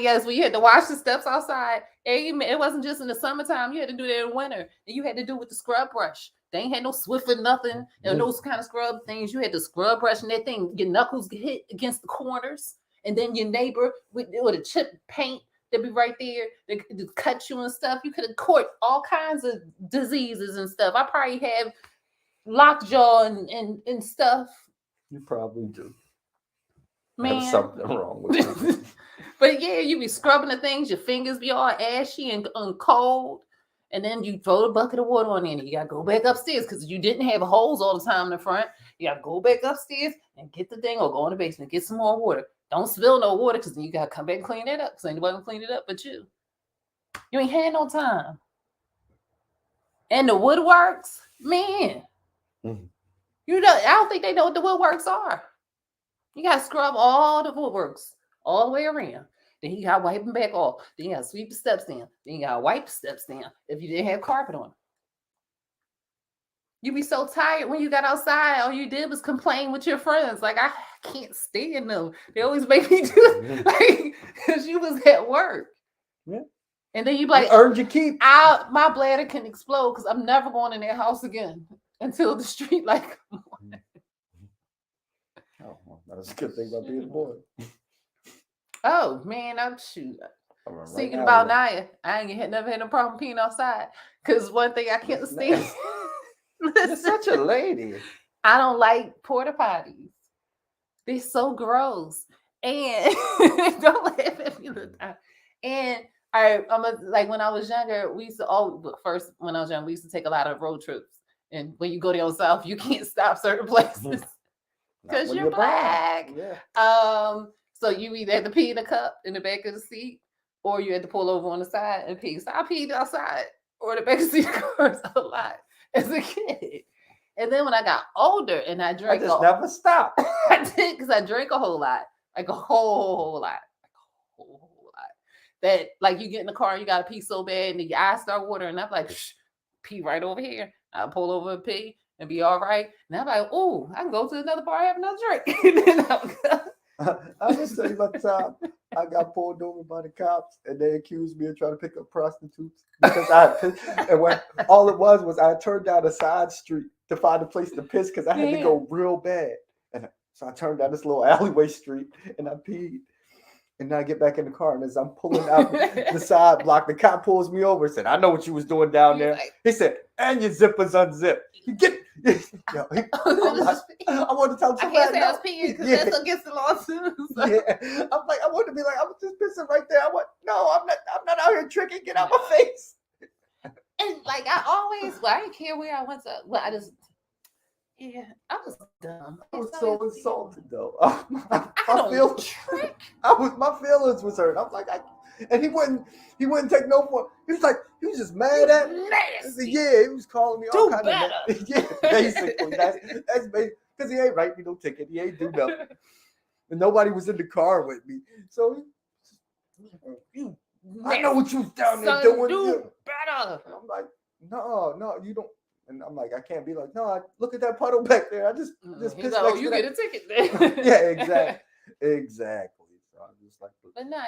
[SPEAKER 1] yes, we had to wash the steps outside. And it wasn't just in the summertime. You had to do that in winter. And you had to do it with the scrub brush. They ain't had no Swiffer, nothing. And those kind of scrub things. You had the scrub brush and that thing. Your knuckles get hit against the corners. And then your neighbor with a chip paint. They'd be right there. They could cut you and stuff. You could have caught all kinds of diseases and stuff. I probably have lockjaw and stuff.
[SPEAKER 2] You probably do.
[SPEAKER 1] Man.
[SPEAKER 2] There's something wrong with you.
[SPEAKER 1] But yeah, you be scrubbing the things. Your fingers be all ashy and cold. And then you throw a bucket of water on it. And you got to go back upstairs because you didn't have hose all the time in the front. You got to go back upstairs and get the thing or go in the basement, get some more water. Don't spill no water because then you got to come back and clean it up because anybody can clean it up but you. You ain't had no time. And the woodworks, man.
[SPEAKER 2] Mm-hmm.
[SPEAKER 1] I don't think they know what the woodworks are. You got to scrub all the woodworks all the way around. Then you got to wipe them back off. Then you got to sweep the steps down. Then you got to wipe the steps down if you didn't have carpet on. You be so tired when you got outside. All you did was complain with your friends. Like, I can't stand them. They always make me do it. Like, because you was at work.
[SPEAKER 2] Yeah.
[SPEAKER 1] And then you be like,
[SPEAKER 2] you earned your keep.
[SPEAKER 1] My bladder can explode because I'm never going in their house again until the street light comes on.
[SPEAKER 2] Oh, well, that's a good thing about being a boy.
[SPEAKER 1] Oh, man, I'm thinking
[SPEAKER 2] right
[SPEAKER 1] about Naya. I ain't never had no problem peeing outside. Because one thing I can't stand.
[SPEAKER 2] You're such a lady.
[SPEAKER 1] I don't like porta potties. They're so gross. And don't laugh at me. And like when I was younger, we used to when I was young, we used to take a lot of road trips. And when you go down south, you can't stop certain places because you're black.
[SPEAKER 2] Yeah.
[SPEAKER 1] So you either had to pee in a cup in the back of the seat, or you had to pull over on the side and pee. So I peed outside or the back of the seat of course a lot as a kid. And then when I got older and I drank,
[SPEAKER 2] I just never stopped.
[SPEAKER 1] I did because I drank a whole lot, like a whole lot. That like you get in the car, you gotta pee so bad, and your eyes start watering. And I'm like, pee right over here. I pull over and pee and be all right. And I'm like, oh, I can go to another bar and have another drink. And then
[SPEAKER 2] I just tell you about the time I got pulled over by the cops and they accused me of trying to pick up prostitutes because all it was I turned down a side street to find a place to piss because I had to go real bad. And so I turned down this little alleyway street and I peed. And then I get back in the car, and as I'm pulling out the side block, the cop pulls me over and said, I know what you was doing down there. He said, and your zipper's unzipped. I want to tell somebody.
[SPEAKER 1] I can't say I was peeing because that's against the law too. So.
[SPEAKER 2] Yeah. I'm like, I want to be like, I was just pissing right there. I'm not out here tricking. Get out my face.
[SPEAKER 1] And like I didn't care where I went to. Well, I was dumb.
[SPEAKER 2] I was so insulted though.
[SPEAKER 1] My
[SPEAKER 2] feelings was hurt. I was like, and he wouldn't take no more. He was just mad at me.
[SPEAKER 1] Nasty.
[SPEAKER 2] Yeah, he was calling me all kind
[SPEAKER 1] of
[SPEAKER 2] yeah, basically. That's because he ain't write me no ticket. He ain't do nothing. And nobody was in the car with me. So I know what you was down there doing.
[SPEAKER 1] Do better.
[SPEAKER 2] And I'm like, no, you don't. And I'm like, I can't be like, no, look at that puddle back there. I just pissed next to
[SPEAKER 1] you
[SPEAKER 2] that.
[SPEAKER 1] get a ticket then.
[SPEAKER 2] Yeah, exactly. So I'm just like,
[SPEAKER 1] but no,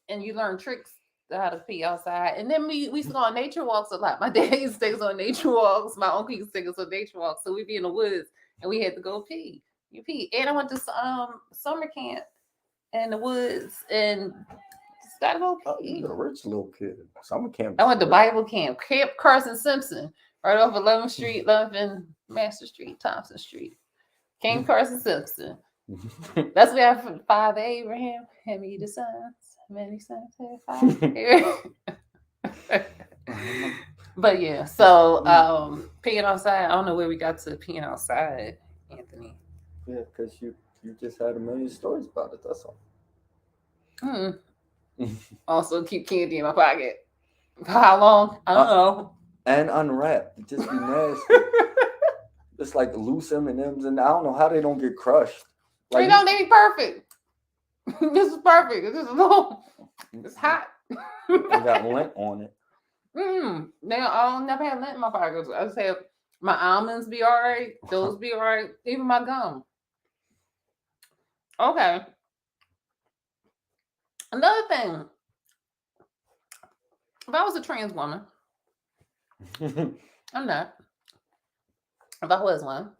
[SPEAKER 1] and you learn tricks how to pee outside. And then we used to go on nature walks a lot. My dad used to take us on nature walks. My uncle used to take us on nature walks. So we'd be in the woods and we had to go pee. You pee. And I went to summer camp in the woods and just gotta go pee.
[SPEAKER 2] You're a rich little kid. Summer camp.
[SPEAKER 1] I went to Bible camp, Camp Carson Simpson, right off 11th Street, 11th and Master Street, Thompson Street. Camp Carson Simpson. That's where Father Abraham had me the sons. Many sons had Father. But yeah, so peeing outside. I don't know where we got to peeing outside, Anthony.
[SPEAKER 2] Yeah, because you just had a million stories about it. That's all.
[SPEAKER 1] Also, keep candy in my pocket. For how long? I don't know.
[SPEAKER 2] And unwrapped. It just be nasty. It's like loose M&Ms, and I don't know how they don't get crushed. Like,
[SPEAKER 1] You know, they be perfect. This is perfect. This is long. It's hot.
[SPEAKER 2] I got lint on it.
[SPEAKER 1] I'll never have lint in my pockets. I just have my almonds be all right. Those be all right. Even my gum. Okay. Another thing. If I was a trans woman, I'm not. If I was one,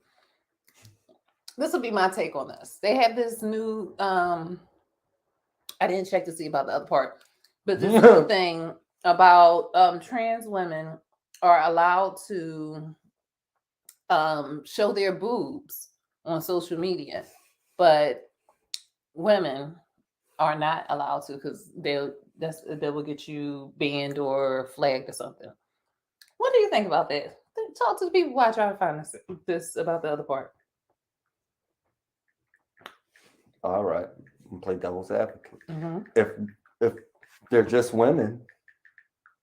[SPEAKER 1] this would be my take on this. They have this new I didn't check to see about the other part, but this new thing about trans women are allowed to show their boobs on social media, but women are not allowed to because they will get you banned or flagged or something. What do you think about that? Talk to the people while I try to find this about the other part.
[SPEAKER 2] All right, play devil's advocate.
[SPEAKER 1] Mm-hmm.
[SPEAKER 2] If they're just women,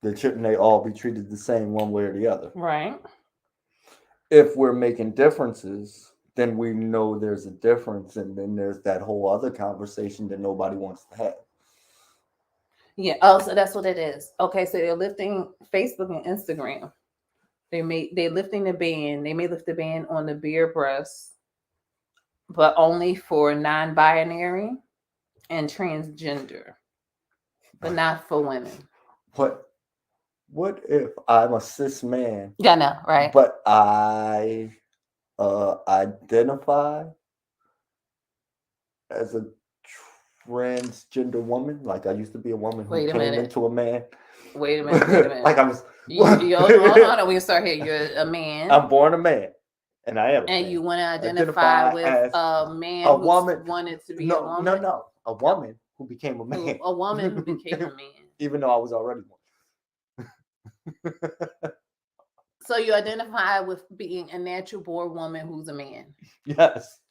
[SPEAKER 2] then shouldn't they all be treated the same one way or the other?
[SPEAKER 1] Right.
[SPEAKER 2] If we're making differences, then we know there's a difference, and then there's that whole other conversation that nobody wants to have.
[SPEAKER 1] Yeah. Oh, so that's what it is. Okay, so they're lifting Facebook and Instagram. They're lifting the ban. They may lift the ban on the bare breasts, but only for non-binary and transgender, but not for women.
[SPEAKER 2] What if I'm a cis man?
[SPEAKER 1] Yeah, no, right.
[SPEAKER 2] But I identify as a transgender woman. Like I used to be a woman who came into a man.
[SPEAKER 1] Wait a minute.
[SPEAKER 2] Like I was.
[SPEAKER 1] Hold on, we start here. You're a man.
[SPEAKER 2] I'm born a man, and I am.
[SPEAKER 1] And you want to identify with a man,
[SPEAKER 2] a woman
[SPEAKER 1] wanted to be a woman.
[SPEAKER 2] No, a woman who became a man.
[SPEAKER 1] A woman who became a man,
[SPEAKER 2] even though I was already one.
[SPEAKER 1] So you identify with being a natural born woman who's a man.
[SPEAKER 2] Yes,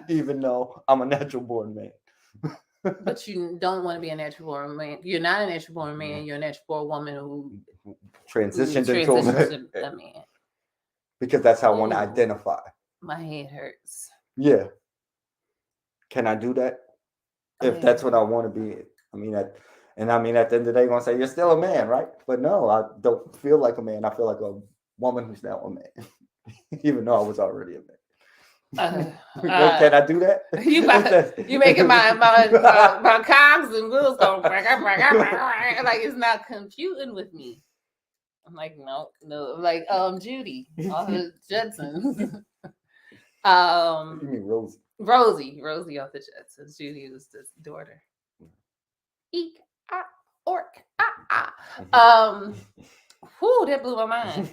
[SPEAKER 2] even though I'm a natural born man.
[SPEAKER 1] But you don't want to be a natural born man. You're not a natural born man. You're a natural born woman who
[SPEAKER 2] transitioned into a man. Because that's how I want to identify.
[SPEAKER 1] My head hurts.
[SPEAKER 2] Yeah. Can I do that? If that's what I want to be. I mean, at the end of the day, you're going to say, you're still a man, right? But no, I don't feel like a man. I feel like a woman who's now a man. Even though I was already a man. Can I do that?
[SPEAKER 1] You making my cogs and wheels go like it's not computing with me. I'm like no, like Judy, all the Jetsons.
[SPEAKER 2] You mean Rosie?
[SPEAKER 1] Rosie off the Jetsons. Judy was the daughter. Eek ork Whew, that blew my mind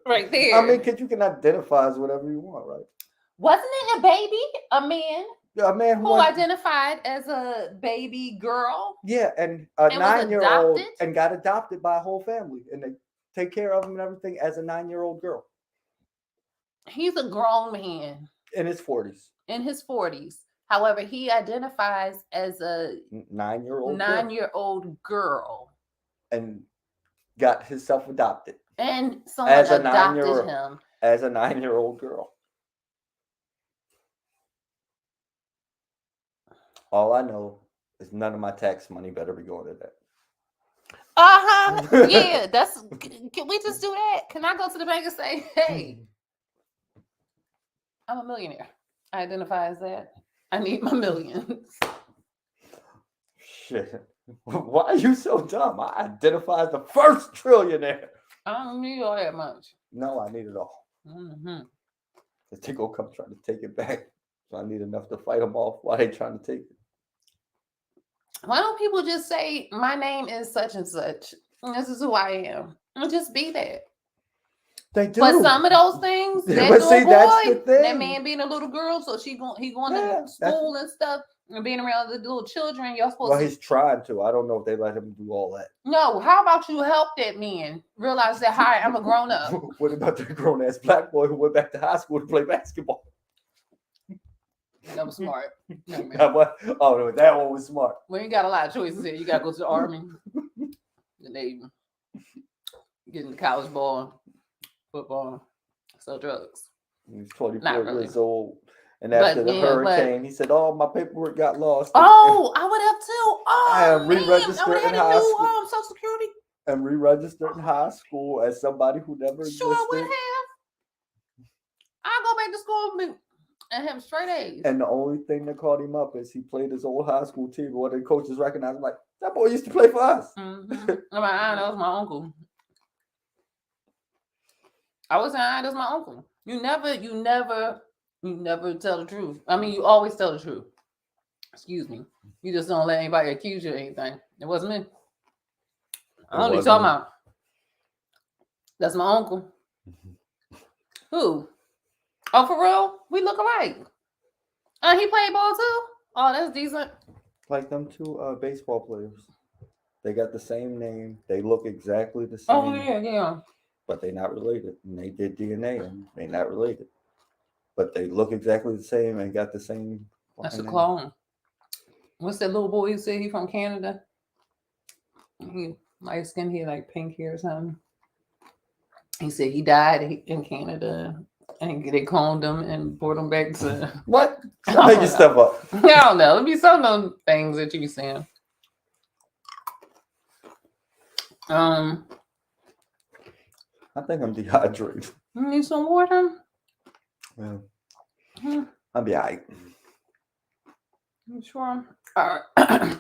[SPEAKER 1] right there.
[SPEAKER 2] I mean, because you can identify as whatever you want, right?
[SPEAKER 1] Wasn't it a baby? A man?
[SPEAKER 2] A man
[SPEAKER 1] who identified as a baby girl?
[SPEAKER 2] Yeah, and a 9-year-old and got adopted by a whole family. And they take care of him and everything as a 9-year-old girl.
[SPEAKER 1] He's a grown man.
[SPEAKER 2] In his 40s.
[SPEAKER 1] However, he identifies as a 9-year-old girl.
[SPEAKER 2] And got himself adopted.
[SPEAKER 1] And someone adopted him.
[SPEAKER 2] As a 9-year-old girl. All I know is none of my tax money better be going to that.
[SPEAKER 1] Yeah, can we just do that? Can I go to the bank and say, hey, I'm a millionaire. I identify as that. I need my millions.
[SPEAKER 2] Shit. Why are you so dumb? I identify as the first trillionaire.
[SPEAKER 1] I don't need all that much.
[SPEAKER 2] No, I need it all.
[SPEAKER 1] Mm-hmm.
[SPEAKER 2] They go come trying to take it back. So I need enough to fight them off while they trying to take it.
[SPEAKER 1] Why don't people just say, my name is such and such, and this is who I am? And just be that.
[SPEAKER 2] They do.
[SPEAKER 1] But some of those things,
[SPEAKER 2] Yeah,
[SPEAKER 1] that
[SPEAKER 2] but
[SPEAKER 1] little
[SPEAKER 2] see, that's the
[SPEAKER 1] boy,
[SPEAKER 2] thing.
[SPEAKER 1] that man being a little girl, so he going
[SPEAKER 2] Yeah,
[SPEAKER 1] to school and stuff and being around the little children. Y'all supposed
[SPEAKER 2] Well,
[SPEAKER 1] to.
[SPEAKER 2] he's trying to. I don't know if they let him do all that.
[SPEAKER 1] No, how about you help that man realize that, hi, I'm a grown up.
[SPEAKER 2] What about the grown ass black boy who went back to high school to play basketball?
[SPEAKER 1] That was smart. No, man.
[SPEAKER 2] That one- oh no, that one was smart.
[SPEAKER 1] Well, you got a lot of choices here. You got to go to the Army, the Navy, get into college ball, football, sell drugs.
[SPEAKER 2] He's 24
[SPEAKER 1] Not really.
[SPEAKER 2] years old. And
[SPEAKER 1] But,
[SPEAKER 2] after the
[SPEAKER 1] yeah,
[SPEAKER 2] hurricane, he said, "Oh, my paperwork got lost."
[SPEAKER 1] Oh, I would have too.
[SPEAKER 2] I
[SPEAKER 1] Oh,
[SPEAKER 2] am
[SPEAKER 1] man. I
[SPEAKER 2] re-registered
[SPEAKER 1] would have
[SPEAKER 2] in
[SPEAKER 1] had a
[SPEAKER 2] high
[SPEAKER 1] new
[SPEAKER 2] school.
[SPEAKER 1] Social Security.
[SPEAKER 2] And re-registered in high school as somebody who never
[SPEAKER 1] Sure, I would
[SPEAKER 2] existed.
[SPEAKER 1] have. I'll go back to school and have straight A's.
[SPEAKER 2] And the only thing that caught him up is he played his old high school team. One of the coaches recognized him, like, that boy used to play for us.
[SPEAKER 1] Mm-hmm. I'm like, that was my uncle. I was saying, that was my uncle. You never tell the truth. I mean, you always tell the truth. Excuse me. You just don't let anybody accuse you of anything. It wasn't me. I don't know what you're talking about. That's my uncle. Who? Oh, for real? We look alike. He played ball too? Oh, that's decent.
[SPEAKER 2] Like them two baseball players. They got the same name. They look exactly the same.
[SPEAKER 1] Oh, yeah.
[SPEAKER 2] But they're not related. And they did DNA and they're not related. But they look exactly the same and got the same.
[SPEAKER 1] That's a
[SPEAKER 2] name.
[SPEAKER 1] clone. What's that little boy you said he from Canada? He light skin, he like pink hair or something. He said he died in Canada and they cloned him and brought him back to.
[SPEAKER 2] What? Stop making stuff up.
[SPEAKER 1] I don't know. It'd be some of those things that you be saying.
[SPEAKER 2] I think I'm dehydrated.
[SPEAKER 1] You need some water?
[SPEAKER 2] Yeah. I'll be all right.
[SPEAKER 1] You sure? All right. All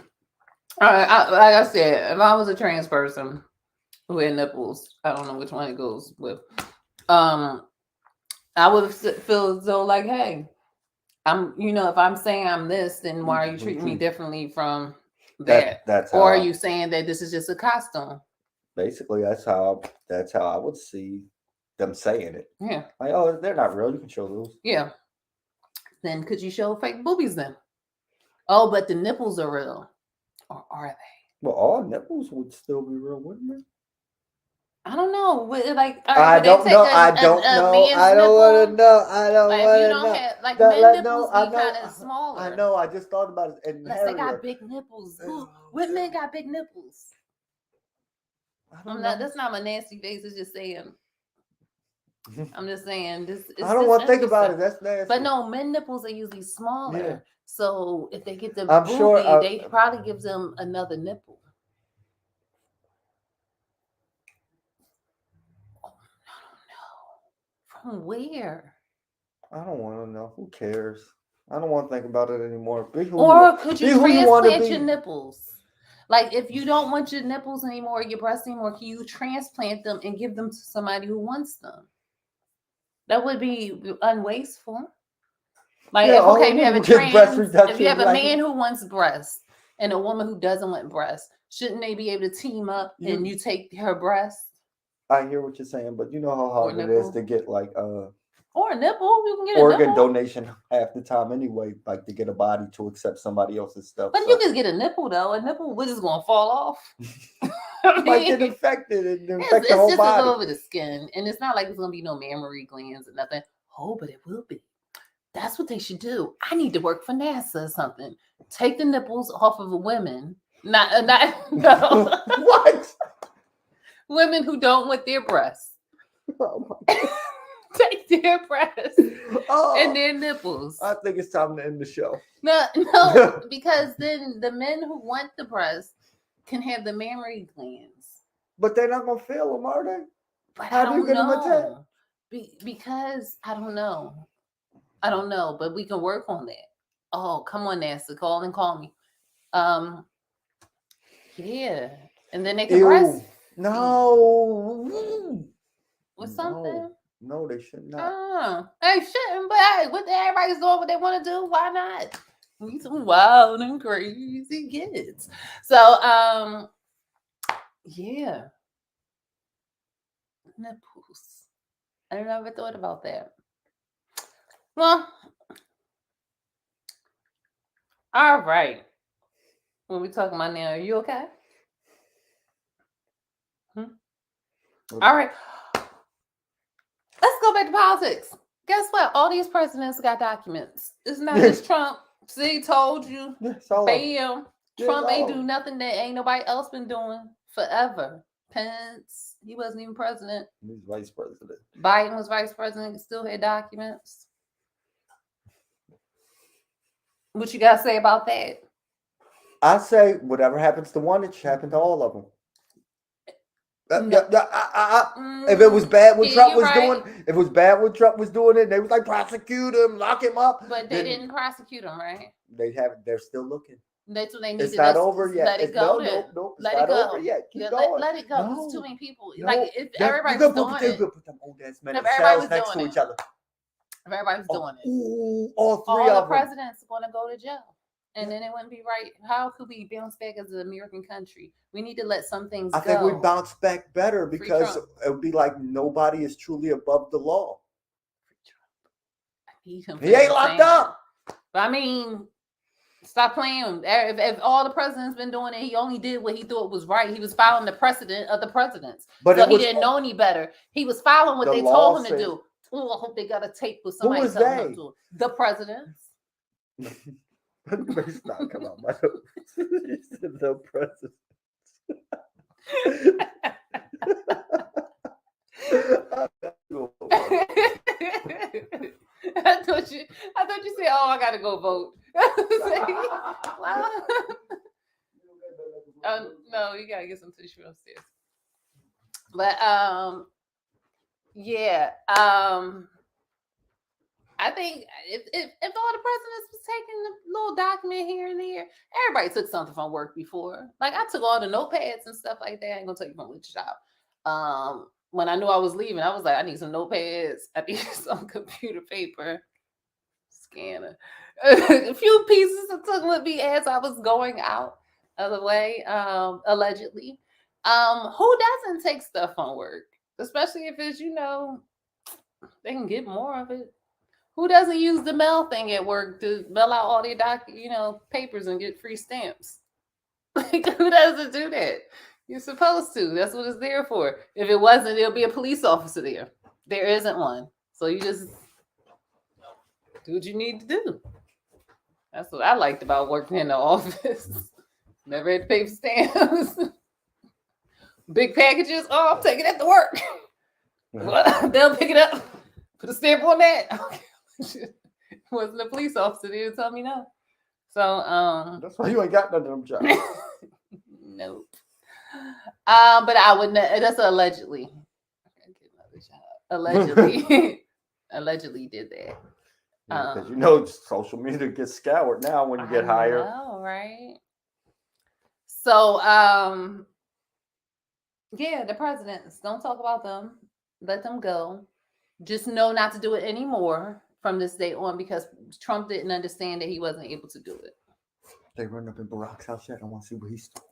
[SPEAKER 1] right. Like I said, if I was a trans person who had nipples, I don't know which one it goes with. I would feel as though like, hey, if I'm saying I'm this, then why are you treating me differently from that?
[SPEAKER 2] That's
[SPEAKER 1] or are you saying that this is just a costume?
[SPEAKER 2] Basically, that's how I would see them saying it.
[SPEAKER 1] Yeah.
[SPEAKER 2] Like, oh, they're not real. You can show those.
[SPEAKER 1] Yeah. Then could you show fake boobies then? Oh, but the nipples are real. Or are they?
[SPEAKER 2] Well, all nipples would still be real, wouldn't they?
[SPEAKER 1] I don't know. Like,
[SPEAKER 2] I don't know. I don't know. I don't want to know. I don't want to know.
[SPEAKER 1] Like men nipples be kind of smaller.
[SPEAKER 2] I know. I just thought about it. And
[SPEAKER 1] unless they got big nipples. What men got big nipples? That's not my nasty face. It's just saying. I'm just saying this.
[SPEAKER 2] I don't want to think about it. That's nasty.
[SPEAKER 1] But no, men nipples are usually smaller. Yeah. So if they get the
[SPEAKER 2] I'm
[SPEAKER 1] boobie,
[SPEAKER 2] sure,
[SPEAKER 1] they probably gives them another nipple. Oh, I don't know. From where?
[SPEAKER 2] I don't want to know. Who cares? I don't want to think about it anymore.
[SPEAKER 1] Or could you transplant your nipples? Like, if you don't want your nipples anymore, your breasts anymore, can you transplant them and give them to somebody who wants them? That would be unwasteful. Like,
[SPEAKER 2] yeah,
[SPEAKER 1] if you have a if you have a man who wants breasts and a woman who doesn't want breasts, shouldn't they be able to team up and you take her breast?
[SPEAKER 2] I hear what you're saying, but you know how hard it is to get like
[SPEAKER 1] or a nipple. You can get
[SPEAKER 2] organ donation half the time anyway, like to get a body to accept somebody else's stuff.
[SPEAKER 1] But you can get a nipple though. A nipple, which is going to fall off.
[SPEAKER 2] Might get infected and infect
[SPEAKER 1] it's
[SPEAKER 2] the whole
[SPEAKER 1] just
[SPEAKER 2] body.
[SPEAKER 1] all over the skin, and it's not like it's going to be no mammary glands or nothing. Oh, but it will be. That's what they should do. I need to work for NASA or something. Take the nipples off of women. No.
[SPEAKER 2] What?
[SPEAKER 1] Women who don't want their breasts.
[SPEAKER 2] Oh my God.
[SPEAKER 1] Take their breasts and their nipples.
[SPEAKER 2] I think it's time to end the show.
[SPEAKER 1] No, because then the men who want the breasts can have the mammary glands.
[SPEAKER 2] But they're not gonna feel them, are they?
[SPEAKER 1] But how do you get them attached? Because I don't know. But we can work on that. Oh, come on, NASA, call me. Yeah, and then they can breast.
[SPEAKER 2] No.
[SPEAKER 1] With something.
[SPEAKER 2] No, they should not.
[SPEAKER 1] They shouldn't, but hey, everybody's doing what they want to do. Why not? We some wild and crazy kids. So, yeah. Nipples. I never thought about that. Well, all right. When we talking about now, are you okay? All right. Let's go back to politics. Guess what? All these presidents got documents. It's not just Trump. See, told you.
[SPEAKER 2] It's all
[SPEAKER 1] Bam. Trump ain't
[SPEAKER 2] all
[SPEAKER 1] do nothing that ain't nobody else been doing forever. Pence, he wasn't even president.
[SPEAKER 2] He's vice president.
[SPEAKER 1] Biden was vice president, still had documents. What you gotta say about that?
[SPEAKER 2] I say whatever happens to one, it should happen to all of them. If it was bad when Trump was doing, if it was bad when Trump was doing it, they was like prosecute him, lock him up.
[SPEAKER 1] But they didn't prosecute him, right?
[SPEAKER 2] They haven't. They're still looking.
[SPEAKER 1] That's what they need.
[SPEAKER 2] It's not over yet.
[SPEAKER 1] Let it go.
[SPEAKER 2] Nope. It's
[SPEAKER 1] let
[SPEAKER 2] not
[SPEAKER 1] it go.
[SPEAKER 2] over yet. Keep
[SPEAKER 1] yeah,
[SPEAKER 2] going.
[SPEAKER 1] let it go.
[SPEAKER 2] No.
[SPEAKER 1] There's too many people.
[SPEAKER 2] No.
[SPEAKER 1] Like if everybody was doing it.
[SPEAKER 2] Put them old ass men
[SPEAKER 1] If
[SPEAKER 2] in
[SPEAKER 1] everybody
[SPEAKER 2] cells
[SPEAKER 1] was
[SPEAKER 2] next to
[SPEAKER 1] doing
[SPEAKER 2] each other.
[SPEAKER 1] If everybody was doing it.
[SPEAKER 2] Ooh, all three
[SPEAKER 1] all
[SPEAKER 2] of
[SPEAKER 1] the
[SPEAKER 2] them.
[SPEAKER 1] presidents are going to go to jail. And then it wouldn't be right. How could we bounce back as an American country? We need to let some things go.
[SPEAKER 2] I think we bounce back better because it would be like nobody is truly above the law.
[SPEAKER 1] I need him.
[SPEAKER 2] He ain't locked up.
[SPEAKER 1] But I mean, stop playing. If all the presidents been doing it, he only did what he thought was right. He was following the precedent of the presidents.
[SPEAKER 2] But
[SPEAKER 1] so he didn't know any better. He was following what they told him to do. Oh, I hope they got a tape with somebody telling him to. The presidents.
[SPEAKER 2] It's not come out my nose. The president.
[SPEAKER 1] I thought you said, "Oh, I gotta go vote." No, you gotta get some tissue upstairs. But yeah. I think if all the presidents was taking a little document here and there, everybody took something from work before. Like I took all the notepads and stuff like that. I ain't gonna tell you from which job. When I knew I was leaving, I was like, I need some notepads. I need some computer paper, scanner, a few pieces I took with me as I was going out of the way, allegedly. Who doesn't take stuff from work, especially if it's they can get more of it. Who doesn't use the mail thing at work to mail out all their papers and get free stamps? Like, who doesn't do that? You're supposed to. That's what it's there for. If it wasn't, there'll be a police officer there. There isn't one. So you just do what you need to do. That's what I liked about working in the office. Never had to pay for stamps. Big packages. Oh, I'm taking that to work. Well, they'll pick it up. Put a stamp on that. Wasn't a police officer there to tell me no. So
[SPEAKER 2] that's why you ain't got none of them jobs.
[SPEAKER 1] Nope. But I would that's allegedly. Allegedly. Allegedly did that.
[SPEAKER 2] Because social media gets scoured now when you get hired.
[SPEAKER 1] Oh, right. So yeah, the presidents, don't talk about them. Let them go. Just know not to do it anymore from this day on because Trump didn't understand that he wasn't able to do it.
[SPEAKER 2] They run up in Barack's house yet. I want to see what he stole.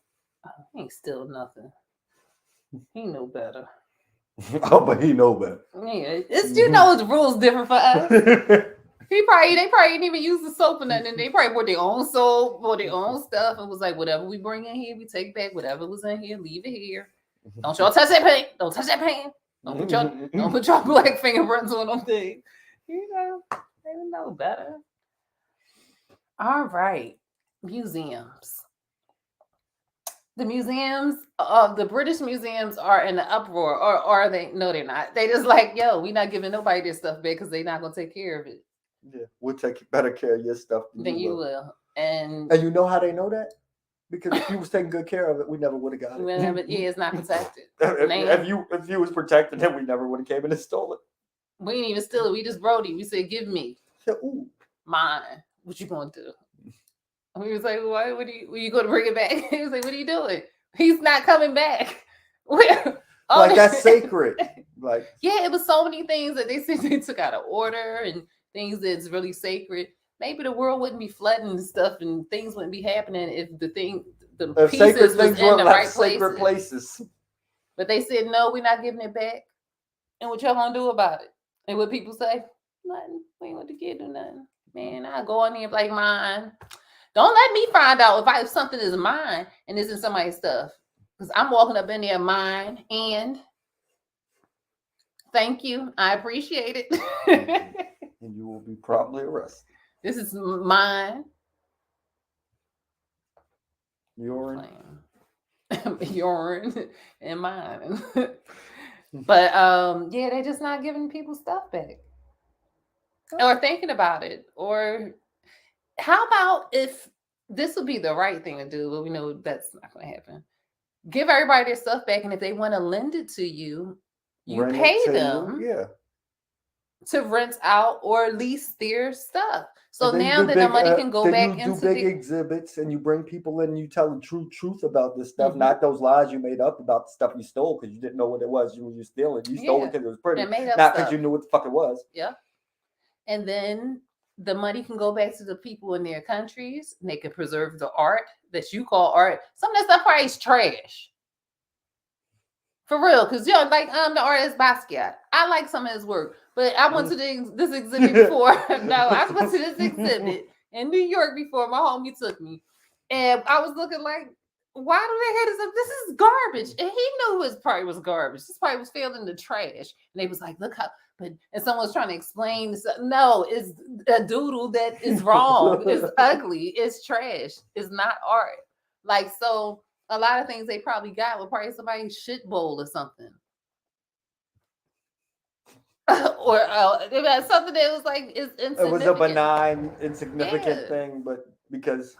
[SPEAKER 1] He ain't still nothing. He know better.
[SPEAKER 2] Oh, but he know better.
[SPEAKER 1] Yeah, the rules different for us. They probably didn't even use the soap or nothing. They probably brought their own soap or their own stuff and was like, whatever we bring in here, we take back. Whatever was in here, leave it here. Don't y'all touch that paint. Don't touch that paint. Don't put your black fingerprints on them things. They know better. All right. Museums. The museums, the British museums are in an uproar. Or are they? No, they're not. They just like, yo, we're not giving nobody their stuff back because they're not going to take care of it.
[SPEAKER 2] Yeah, we'll take better care of your stuff
[SPEAKER 1] than you will. And
[SPEAKER 2] you know how they know that? Because if you was taking good care of it, we never would have got it.
[SPEAKER 1] Yeah, it's not protected.
[SPEAKER 2] if you was protected, then we never would have came in and stole it.
[SPEAKER 1] We didn't even steal it. We just Brody. We said, give me.
[SPEAKER 2] Said, ooh.
[SPEAKER 1] Mine. What you going to do? And we was like, why? Were you going to bring it back? He was like, what are you doing? He's not coming back.
[SPEAKER 2] That's sacred. Like,
[SPEAKER 1] yeah, it was so many things that they said they took out of order and things that's really sacred. Maybe the world wouldn't be flooding and stuff, and things wouldn't be happening if the pieces was in the right places.
[SPEAKER 2] Places.
[SPEAKER 1] But they said no, we're not giving it back. And what y'all gonna do about it? And what people say? Nothing. We ain't want to get do nothing. Man, I go in there like mine. Don't let me find out if something is mine and isn't somebody's stuff. Because I'm walking up in there mine and thank you. I appreciate it.
[SPEAKER 2] And you will be promptly arrested.
[SPEAKER 1] This is mine.
[SPEAKER 2] Urine.
[SPEAKER 1] Urine and mine. But yeah, they're just not giving people stuff back. Or thinking about it. Or how about if this would be the right thing to do, but we know that's not going to happen. Give everybody their stuff back, and if they want to lend it to you, you
[SPEAKER 2] Rent it
[SPEAKER 1] pay
[SPEAKER 2] to
[SPEAKER 1] them
[SPEAKER 2] you, yeah.
[SPEAKER 1] to rent out or lease their stuff. So
[SPEAKER 2] And then
[SPEAKER 1] now
[SPEAKER 2] you do
[SPEAKER 1] that the money can go back
[SPEAKER 2] you do
[SPEAKER 1] into
[SPEAKER 2] big
[SPEAKER 1] the
[SPEAKER 2] exhibits, and you bring people in and you tell the true truth about this stuff, not those lies you made up about the stuff you stole because you didn't know what it was you were stealing. You stole it because it was pretty,
[SPEAKER 1] and made up
[SPEAKER 2] not because
[SPEAKER 1] stuff.
[SPEAKER 2] you knew what the fuck it was.
[SPEAKER 1] Yeah. And then the money can go back to the people in their countries, and they can preserve the art that you call art. Some of that stuff probably is trash. For real, because like the artist Basquiat. I like some of his work, but I went to this exhibit before. No, I went to this exhibit in New York before my homie took me, and I was looking like, why do they have this? This is garbage, and he knew his part was garbage. This part was filled in the trash, and they was like, look how. But and someone was trying to explain this. No, it's a doodle that is wrong. It's ugly. It's trash. It's not art. Like so. A lot of things they probably got were probably somebody's shit bowl or something. Or something that was like is insignificant.
[SPEAKER 2] It was a benign, insignificant thing, but because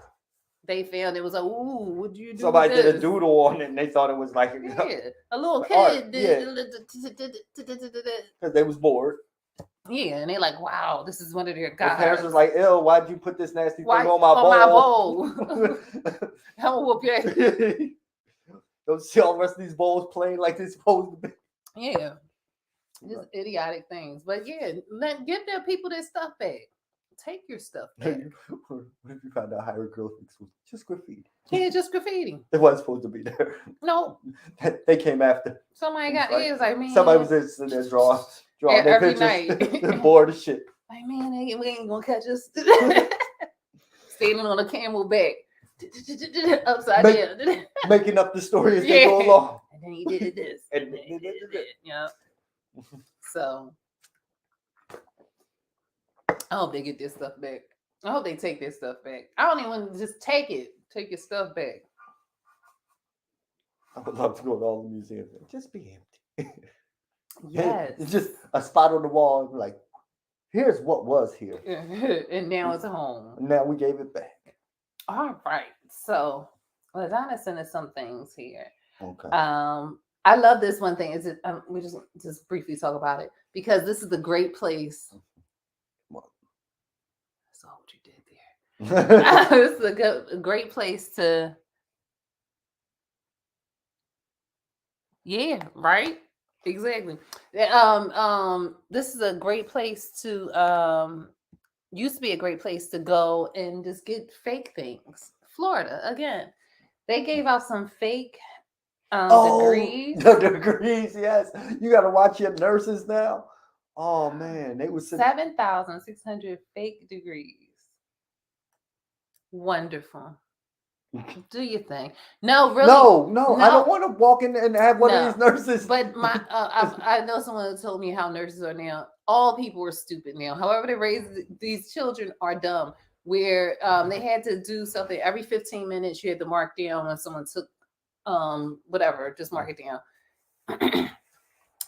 [SPEAKER 1] they found it was like, ooh, what do you do?
[SPEAKER 2] Somebody did a doodle on it and they thought it was like
[SPEAKER 1] a little kid
[SPEAKER 2] because they was bored.
[SPEAKER 1] Yeah, and they're like, wow, this is one of their guys.
[SPEAKER 2] The parents was like, ew, why'd you put this nasty thing on my bowl?
[SPEAKER 1] I'm gonna whoop your ass.
[SPEAKER 2] Don't see all the rest of these bowls playing like they're supposed to be.
[SPEAKER 1] Yeah. Just idiotic things. But yeah, give their people their stuff back. Take your stuff back.
[SPEAKER 2] What if you found out hieroglyphics was just graffiti?
[SPEAKER 1] Yeah, just graffiti.
[SPEAKER 2] It wasn't supposed to be there.
[SPEAKER 1] No.
[SPEAKER 2] They came after.
[SPEAKER 1] Somebody got ears like, man.
[SPEAKER 2] Somebody was sitting there drawing their
[SPEAKER 1] every
[SPEAKER 2] pictures.
[SPEAKER 1] night.
[SPEAKER 2] Bored as shit.
[SPEAKER 1] Like, man, we ain't gonna catch us. Standing on a camelback. Upside down.
[SPEAKER 2] Making up the story as they go along.
[SPEAKER 1] And then he did this.
[SPEAKER 2] And then he did it.
[SPEAKER 1] Yeah. So I hope they get their stuff back. I hope they take their stuff back. I don't even want to just take it. Take your stuff back.
[SPEAKER 2] I would love to go to all the museums and just be empty.
[SPEAKER 1] Yes.
[SPEAKER 2] It's just a spot on the wall and like, here's what was here.
[SPEAKER 1] And now it's home.
[SPEAKER 2] And now we gave it back.
[SPEAKER 1] All right. So Ladonna sent us some things here.
[SPEAKER 2] Okay.
[SPEAKER 1] I love this one thing. Is it? We just briefly talk about it because this is a great place.
[SPEAKER 2] What?
[SPEAKER 1] I saw what you did there. This is a great place to. Yeah. Right. Exactly. This is a great place to. Used to be a great place to go and just get fake things. Florida again. They gave out some fake. Degrees.
[SPEAKER 2] The degrees, yes. You got to watch your nurses now. Oh man, they was
[SPEAKER 1] 7,600 fake degrees. Wonderful. Do you think? No, really.
[SPEAKER 2] No. I don't want to walk in and have one of these nurses.
[SPEAKER 1] But I know someone told me how nurses are now. All people are stupid now. However, they raise these children are dumb. Where they had to do something every 15 minutes. You had to mark down when someone took. Whatever, just mark it down.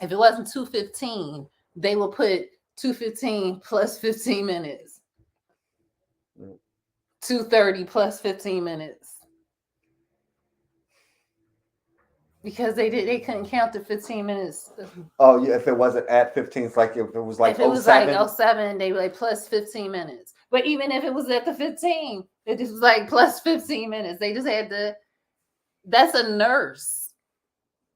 [SPEAKER 1] If it wasn't 2:15, they will put 2:15 plus 15 minutes. 2:30 plus 15 minutes. Because they couldn't count the 15 minutes.
[SPEAKER 2] Oh yeah, if it wasn't at 15, it's like if it was like
[SPEAKER 1] 07, they were like plus 15 minutes. But even if it was at the 15, it just was like plus 15 minutes. They just had to. That's a nurse,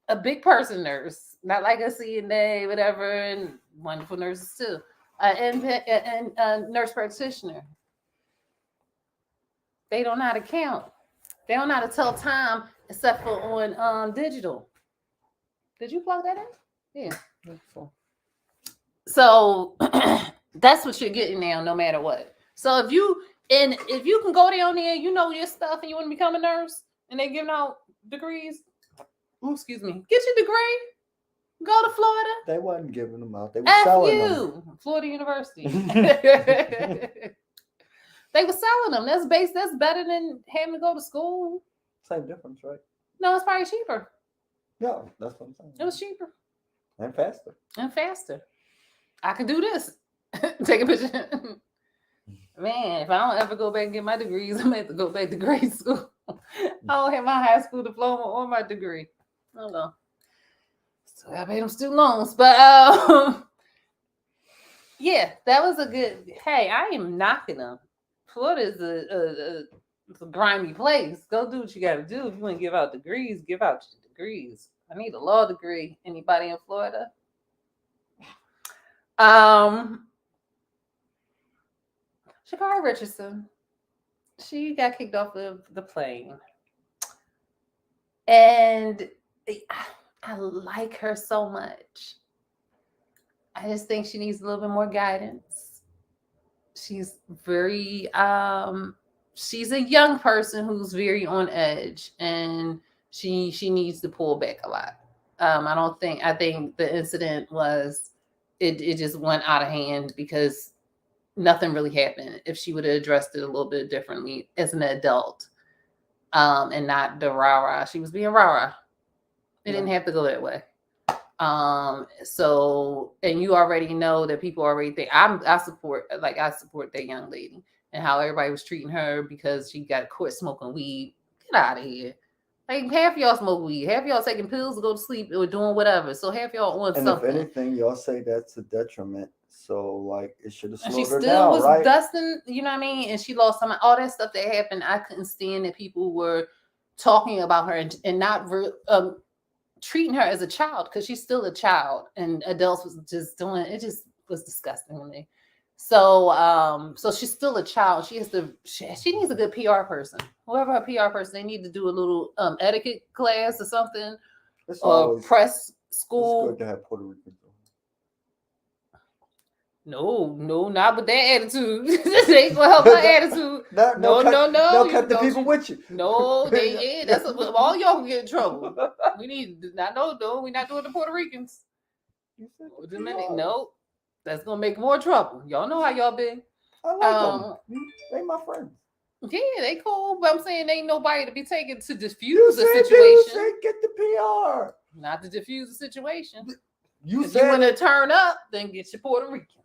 [SPEAKER 1] a big person nurse, not like a CNA, whatever, and wonderful nurses too, and nurse practitioner. They don't know how to count. They don't know how to tell time except for on digital. Did you plug that in? Yeah. So that's what you're getting now, no matter what. So if you can go down there, you know your stuff, and you want to become a nurse, and they giving out degrees. Ooh, excuse me. Get your degree. Go to Florida.
[SPEAKER 2] They wasn't giving them out. They were
[SPEAKER 1] F
[SPEAKER 2] selling
[SPEAKER 1] you, Florida University. They were selling them. That's better than having to go to school.
[SPEAKER 2] Same difference, right?
[SPEAKER 1] No, it's probably cheaper.
[SPEAKER 2] Yeah, that's what I'm saying.
[SPEAKER 1] It was cheaper
[SPEAKER 2] And faster.
[SPEAKER 1] and faster. I can do this. Take a picture. Man, if I don't ever go back and get my degrees, I'm gonna have to go back to grade school. I don't have my high school diploma or my degree. I don't know. So I paid them student loans, but yeah, that was a good. Hey, I am knocking them. Florida is a grimy place. Go do what you got to do. If you want to give out degrees, give out your degrees. I need a law degree. Anybody in Florida? Shakari Richardson. She got kicked off of the plane, and I like her so much. I just think she needs a little bit more guidance. She's very she's a young person who's very on edge, and she needs to pull back a lot. I think the incident was it just went out of hand because nothing really happened. If she would have addressed it a little bit differently as an adult, and not the rah-rah. She was being rah-rah. It didn't have to go that way. So, and you already know that people already think I support that young lady, and how everybody was treating her because she got caught smoking weed. Get out of here. Like, half y'all smoke weed, half y'all taking pills to go to sleep or doing whatever. So half y'all on
[SPEAKER 2] And
[SPEAKER 1] something.
[SPEAKER 2] if anything, y'all say that's a detriment. So like it should have
[SPEAKER 1] And she
[SPEAKER 2] slowed her
[SPEAKER 1] still
[SPEAKER 2] down,
[SPEAKER 1] was
[SPEAKER 2] right?
[SPEAKER 1] dusting, you know what I mean? And she lost some all that stuff that happened. I couldn't stand that people were talking about her and not treating her as a child, because she's still a child, and adults was just doing it. Just was disgusting to me. So so she's still a child. She needs a good PR person. Whoever her PR person, they need to do a little etiquette class or something,
[SPEAKER 2] It's
[SPEAKER 1] or
[SPEAKER 2] always
[SPEAKER 1] press
[SPEAKER 2] it's
[SPEAKER 1] school.
[SPEAKER 2] good to have Puerto Ricans.
[SPEAKER 1] No, not with that attitude. This ain't gonna help my attitude. No.
[SPEAKER 2] They'll
[SPEAKER 1] You
[SPEAKER 2] cut the
[SPEAKER 1] don't
[SPEAKER 2] people
[SPEAKER 1] you-
[SPEAKER 2] with you.
[SPEAKER 1] No, that's all y'all can get in trouble. We need not no, we're not doing the Puerto Ricans.
[SPEAKER 2] You said the
[SPEAKER 1] Dominic,
[SPEAKER 2] PRs.
[SPEAKER 1] no, that's gonna make more trouble. Y'all know how y'all been.
[SPEAKER 2] I like them. They my friends.
[SPEAKER 1] Yeah, they cool, but I'm saying ain't nobody to be taken to
[SPEAKER 2] You
[SPEAKER 1] diffuse the
[SPEAKER 2] said
[SPEAKER 1] situation,
[SPEAKER 2] get the PR.
[SPEAKER 1] not to diffuse the situation.
[SPEAKER 2] You
[SPEAKER 1] If you
[SPEAKER 2] said
[SPEAKER 1] want to turn up, then get your Puerto Rican.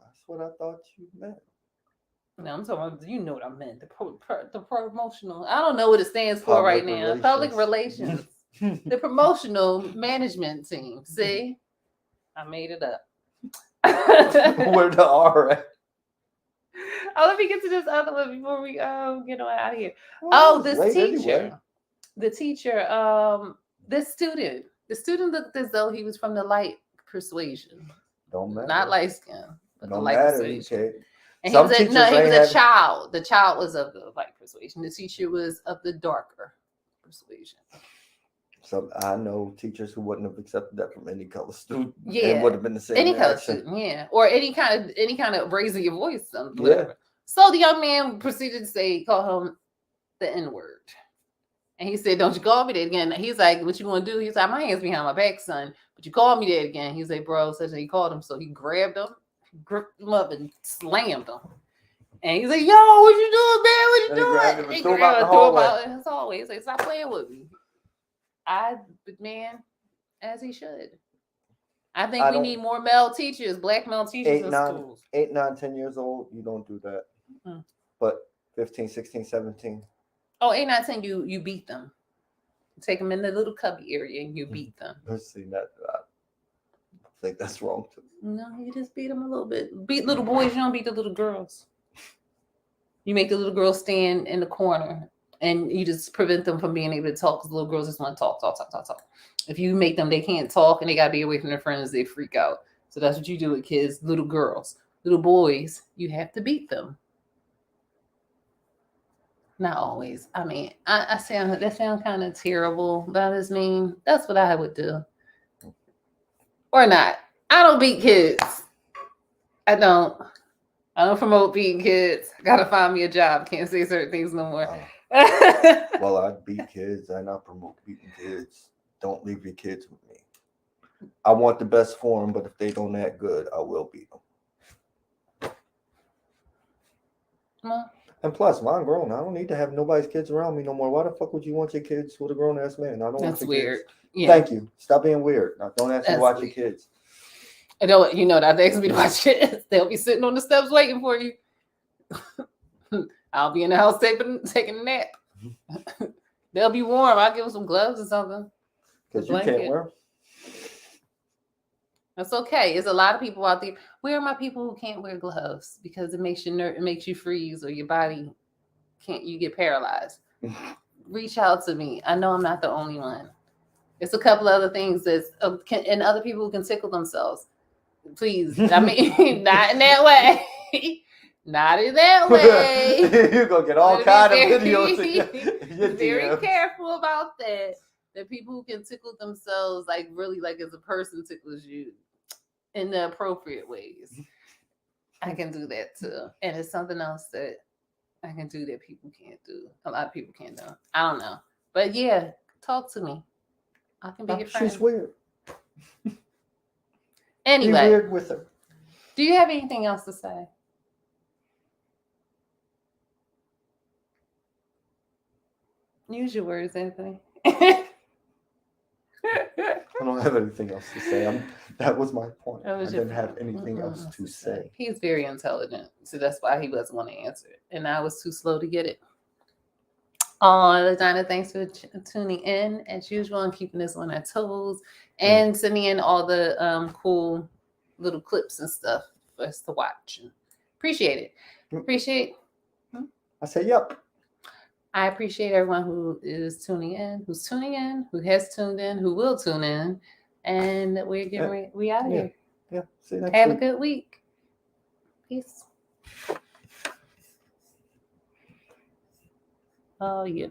[SPEAKER 2] That's what I thought you meant.
[SPEAKER 1] No, I'm talking about, you know what I meant. The promotional. I don't know what it stands for right now. Public relations. The promotional management team. See? I made it up.
[SPEAKER 2] Where the R at?
[SPEAKER 1] Oh, let me get to this other one before we get on out of here. Oh,
[SPEAKER 2] it's
[SPEAKER 1] this
[SPEAKER 2] late
[SPEAKER 1] teacher.
[SPEAKER 2] anyway.
[SPEAKER 1] The teacher, this student. The student looked as though he was from the light persuasion.
[SPEAKER 2] Don't matter.
[SPEAKER 1] Not light skin, but the
[SPEAKER 2] Don't
[SPEAKER 1] light
[SPEAKER 2] matter.
[SPEAKER 1] persuasion.
[SPEAKER 2] Okay.
[SPEAKER 1] And
[SPEAKER 2] Some
[SPEAKER 1] he was
[SPEAKER 2] teachers
[SPEAKER 1] he was
[SPEAKER 2] ain't
[SPEAKER 1] a
[SPEAKER 2] have-
[SPEAKER 1] child. The child was of the light persuasion. The teacher was of the darker persuasion.
[SPEAKER 2] Some I know teachers who wouldn't have accepted that from any color student.
[SPEAKER 1] Yeah.
[SPEAKER 2] It would have been the same
[SPEAKER 1] Any color
[SPEAKER 2] reaction.
[SPEAKER 1] student, yeah. Or any kind of raising your voice, something,
[SPEAKER 2] Yeah.
[SPEAKER 1] whatever. So the young man proceeded to call him the N-word. And he said, "Don't you call me that again." He's like, "What you want to do?" He's like, "My hands behind my back, son. But you call me that again." He's like, "Bro," such that he called him. So he grabbed him, gripped him up, and slammed him. And he's like, "Yo, what you doing, man? What you
[SPEAKER 2] And he grabbed him
[SPEAKER 1] doing?"
[SPEAKER 2] and threw him out in the hallway.
[SPEAKER 1] in his hallway. He's like, "Stop playing with me." Man, as he should. I think we need more male teachers, black male teachers in schools.
[SPEAKER 2] 8, 9, 10 years old, you don't do that.
[SPEAKER 1] Mm.
[SPEAKER 2] But 15, 16, 17.
[SPEAKER 1] Oh, 8, 9, 10, you beat them. You take them in the little cubby area and you beat them.
[SPEAKER 2] Let's see that. I think that's wrong too.
[SPEAKER 1] No, you just beat them a little bit. Beat little boys, you don't beat the little girls. You make the little girls stand in the corner and you just prevent them from being able to talk, because little girls just want to talk. If you make them, they can't talk and they got to be away from their friends, they freak out. So that's what you do with kids, little girls. Little boys, you have to beat them. Not always. I mean, that sound kind of terrible. That is mean. That's what I would do. Or not. I don't beat kids. I don't promote beating kids. I gotta find me a job. Can't say certain things no more.
[SPEAKER 2] Well, I beat kids and I promote beating kids. Don't leave your kids with me. I want the best for them, but if they don't act good, I will beat them.
[SPEAKER 1] Well,
[SPEAKER 2] and plus, mine grown. I don't need to have nobody's kids around me no more. Why the fuck would you want your kids with a grown ass man? I don't want
[SPEAKER 1] that's
[SPEAKER 2] your
[SPEAKER 1] weird.
[SPEAKER 2] kids.
[SPEAKER 1] Yeah.
[SPEAKER 2] Thank you. Stop being weird. Now, don't ask me to
[SPEAKER 1] That's
[SPEAKER 2] watch
[SPEAKER 1] weird.
[SPEAKER 2] your kids.
[SPEAKER 1] I don't. You know that they ask me to watch kids. They'll be sitting on the steps waiting for you. I'll be in the house taking a nap. They'll be warm. I'll give them some gloves or something.
[SPEAKER 2] Because you can't wear them.
[SPEAKER 1] That's okay. There's a lot of people out there. Where are my people who can't wear gloves because it makes you freeze or your body you get paralyzed? Reach out to me. I know I'm not the only one. It's a couple other things and other people who can tickle themselves. Please, I mean, not in that way. Not in that way.
[SPEAKER 2] You're gonna get all kind of videos.
[SPEAKER 1] Very careful about that. The people who can tickle themselves, like really, like as a person tickles you in the appropriate ways. I can do that too, and it's something else that I can do that people can't do. A lot of people can't do. I don't know, but yeah, talk to me. I can be your friend.
[SPEAKER 2] She's weird.
[SPEAKER 1] Anyway,
[SPEAKER 2] be weird with her.
[SPEAKER 1] Do you have anything else to say? Use your words, Anthony.
[SPEAKER 2] I don't have anything else to say. That was my point. I didn't have anything else to say.
[SPEAKER 1] He's very intelligent, so that's why he doesn't want to answer it. And I was too slow to get it. Ladina, thanks for tuning in as usual and keeping us on our toes and sending in all the cool little clips and stuff for us to watch. Appreciate it.
[SPEAKER 2] I say, yep.
[SPEAKER 1] I appreciate everyone who is tuning in, who has tuned in, who will tune in, and we're getting ready. We out of here.
[SPEAKER 2] Yeah. See you next
[SPEAKER 1] Have
[SPEAKER 2] week.
[SPEAKER 1] a good week. Peace. Oh, yeah.